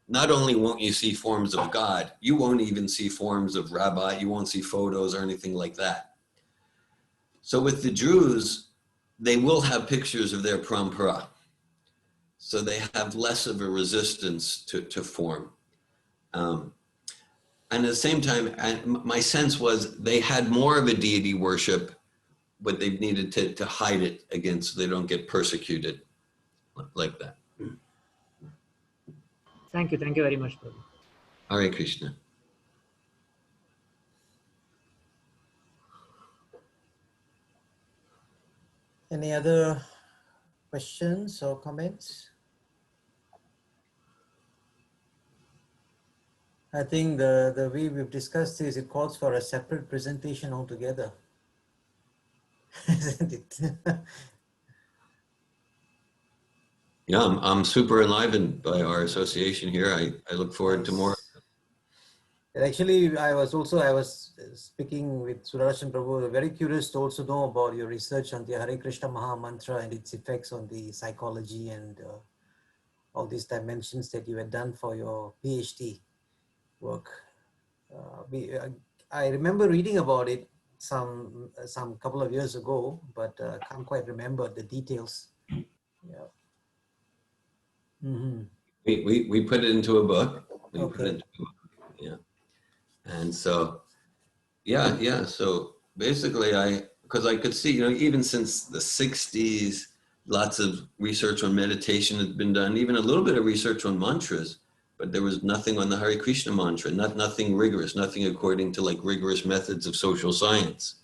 not only won't you see forms of God, you won't even see forms of rabbi, you won't see photos or anything like that. So with the Druze, they will have pictures of their parampara. So they have less of a resistance to form. And at the same time, my sense was they had more of a deity worship, but they've needed to hide it again so they don't get persecuted like that. Thank you very much, Prabhu. Hare Krishna. Any other questions or comments? I think the way we've discussed this, it calls for a separate presentation altogether. Isn't it? Yeah, I'm super enlivened by our association here. I look forward to more. And actually, I was speaking with Sudarshan Prabhu, very curious to also know about your research on the Hare Krishna Maha Mantra and its effects on the psychology and all these dimensions that you had done for your PhD work. I remember reading about it some couple of years ago, but can't quite remember the details. Yeah. Mm-hmm. We put it into a book. Okay. Yeah. And so, yeah. So basically because I could see, even since the 60s, lots of research on meditation had been done, even a little bit of research on mantras, but there was nothing on the Hare Krishna mantra, nothing rigorous, nothing according to like rigorous methods of social science.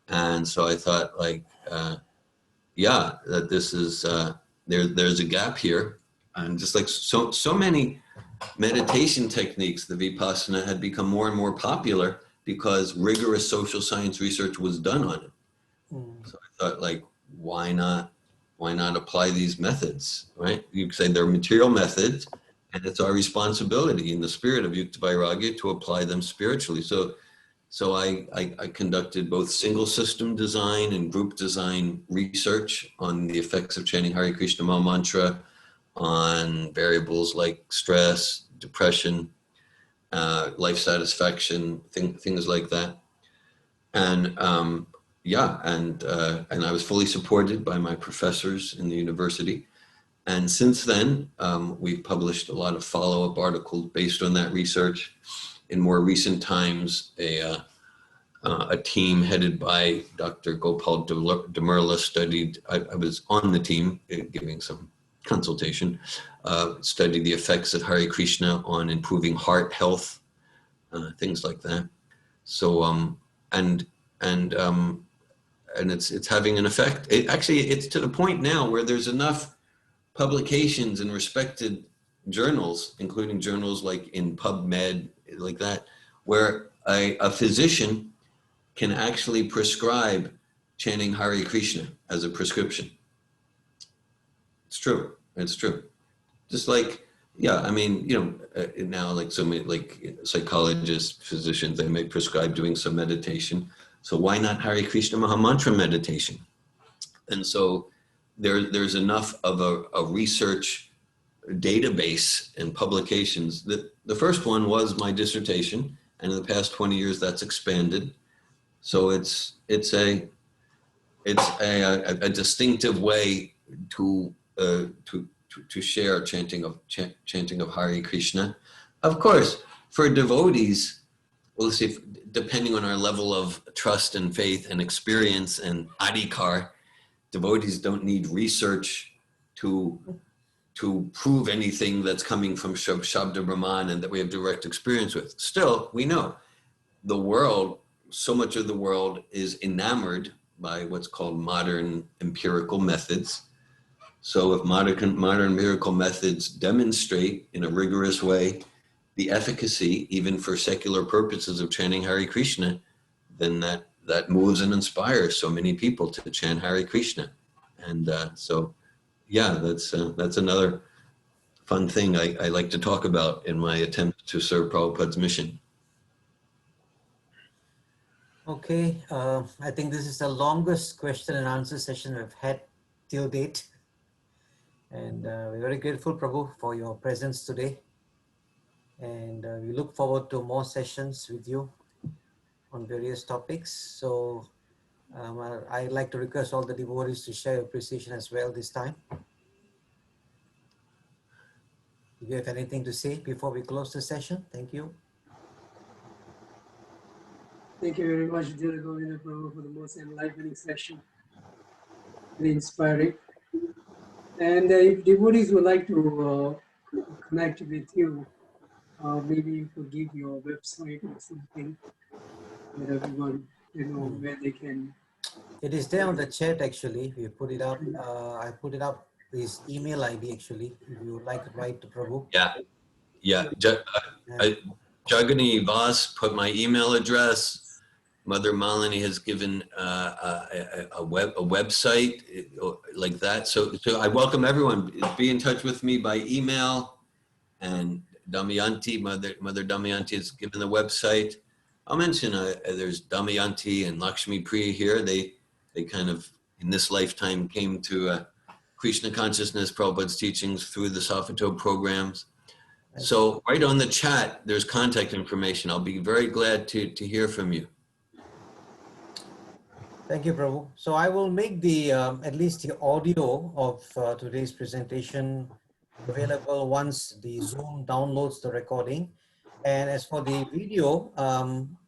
And so I thought that this is, there's a gap here. And just like so many meditation techniques, the Vipassana had become more and more popular because rigorous social science research was done on it. So I thought, why not apply these methods, right? You could say they're material methods, and it's our responsibility in the spirit of Yukta Vairagya to apply them spiritually. So I conducted both single system design and group design research on the effects of chanting Hare Krishna Maha Mantra on variables like stress, depression, life satisfaction, things like that. And yeah, and I was fully supported by my professors in the university. And since then, we've published a lot of follow-up articles based on that research. In more recent times, a team headed by Dr. Gopal Demirla studied, I was on the team giving some consultation, studied the effects of Hare Krishna on improving heart health, things like that. So, and it's having an effect. It's to the point now where there's enough publications in respected journals, including journals like in PubMed, like that, where a physician can actually prescribe chanting Hare Krishna as a prescription. It's true. It's true. Just like, yeah, I mean, now like so many like psychologists, physicians, they may prescribe doing some meditation. So why not Hare Krishna Mahamantra meditation? And so there's enough of a research database and publications. The first one was my dissertation, and in the past 20 years that's expanded. So it's a distinctive way to share chanting of Hare Krishna. Of course, for devotees, well, let's see, depending on our level of trust and faith and experience and adhikar, devotees don't need research to prove anything that's coming from Shabda Brahman and that we have direct experience with. Still, we know the world, so much of the world is enamored by what's called modern empirical methods. So if modern empirical methods demonstrate in a rigorous way the efficacy, even for secular purposes, of chanting Hare Krishna, then that moves and inspires so many people to chant Hare Krishna. And so, yeah, that's another fun thing I like to talk about in my attempt to serve Prabhupada's mission. Okay, I think this is the longest question and answer session we've had till date. And we're very grateful, Prabhu, for your presence today. And we look forward to more sessions with you on various topics. So I'd like to request all the devotees to share your appreciation as well this time. Do you have anything to say before we close the session? Thank you. Thank you very much, Dhira Govinda Prabhu, for the most enlightening session. Very inspiring. And if devotees would like to connect with you, maybe you could give your website or something that everyone, where they can. It is there on the chat actually. We put it up. I put it up, his email ID actually, if you would like to write to Prabhu. Yeah. Jagani Vas put my email address. Mother Malini has given a website like that. So I welcome everyone. Be in touch with me by email. And Damayanti, Mother Damayanti has given the website. I'll mention there's Damayanti and Lakshmi Priya here. They kind of, in this lifetime, came to Krishna consciousness, Prabhupada's teachings through the Safito programs. So right on the chat, there's contact information. I'll be very glad to hear from you. Thank you, Prabhu. So I will make the at least the audio of today's presentation available once the Zoom downloads the recording. And as for the video,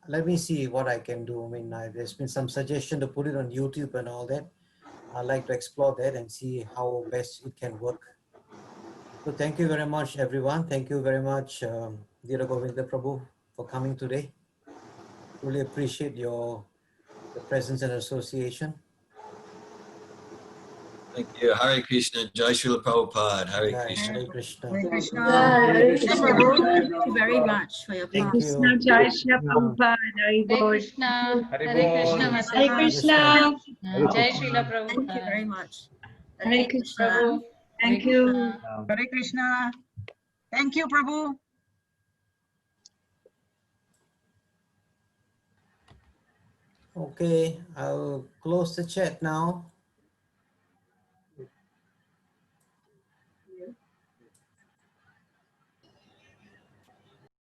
let me see what I can do. I mean, there's been some suggestion to put it on YouTube and all that. I'd like to explore that and see how best it can work. So thank you very much, everyone. Thank you very much, Dhira Govinda Prabhu, for coming today. Really appreciate your presence and association. Thank you. Hare Krishna. Jai Srila Prabhupada. Hare Krishna. Hare Krishna. Hare Krishna. Hare Krishna Krishna. Prabhu, thank you very much for your Thank class. you. Jai Shri Prabhupada. Hare Krishna. Hare Krishna. Hare Mataji. Krishna. Jai Srila Prabhupada. Thank you very much. Hare Krishna. Prabhu. Thank Hare you. Krishna. Hare Krishna. Thank you, Prabhu. Okay, I'll close the chat now.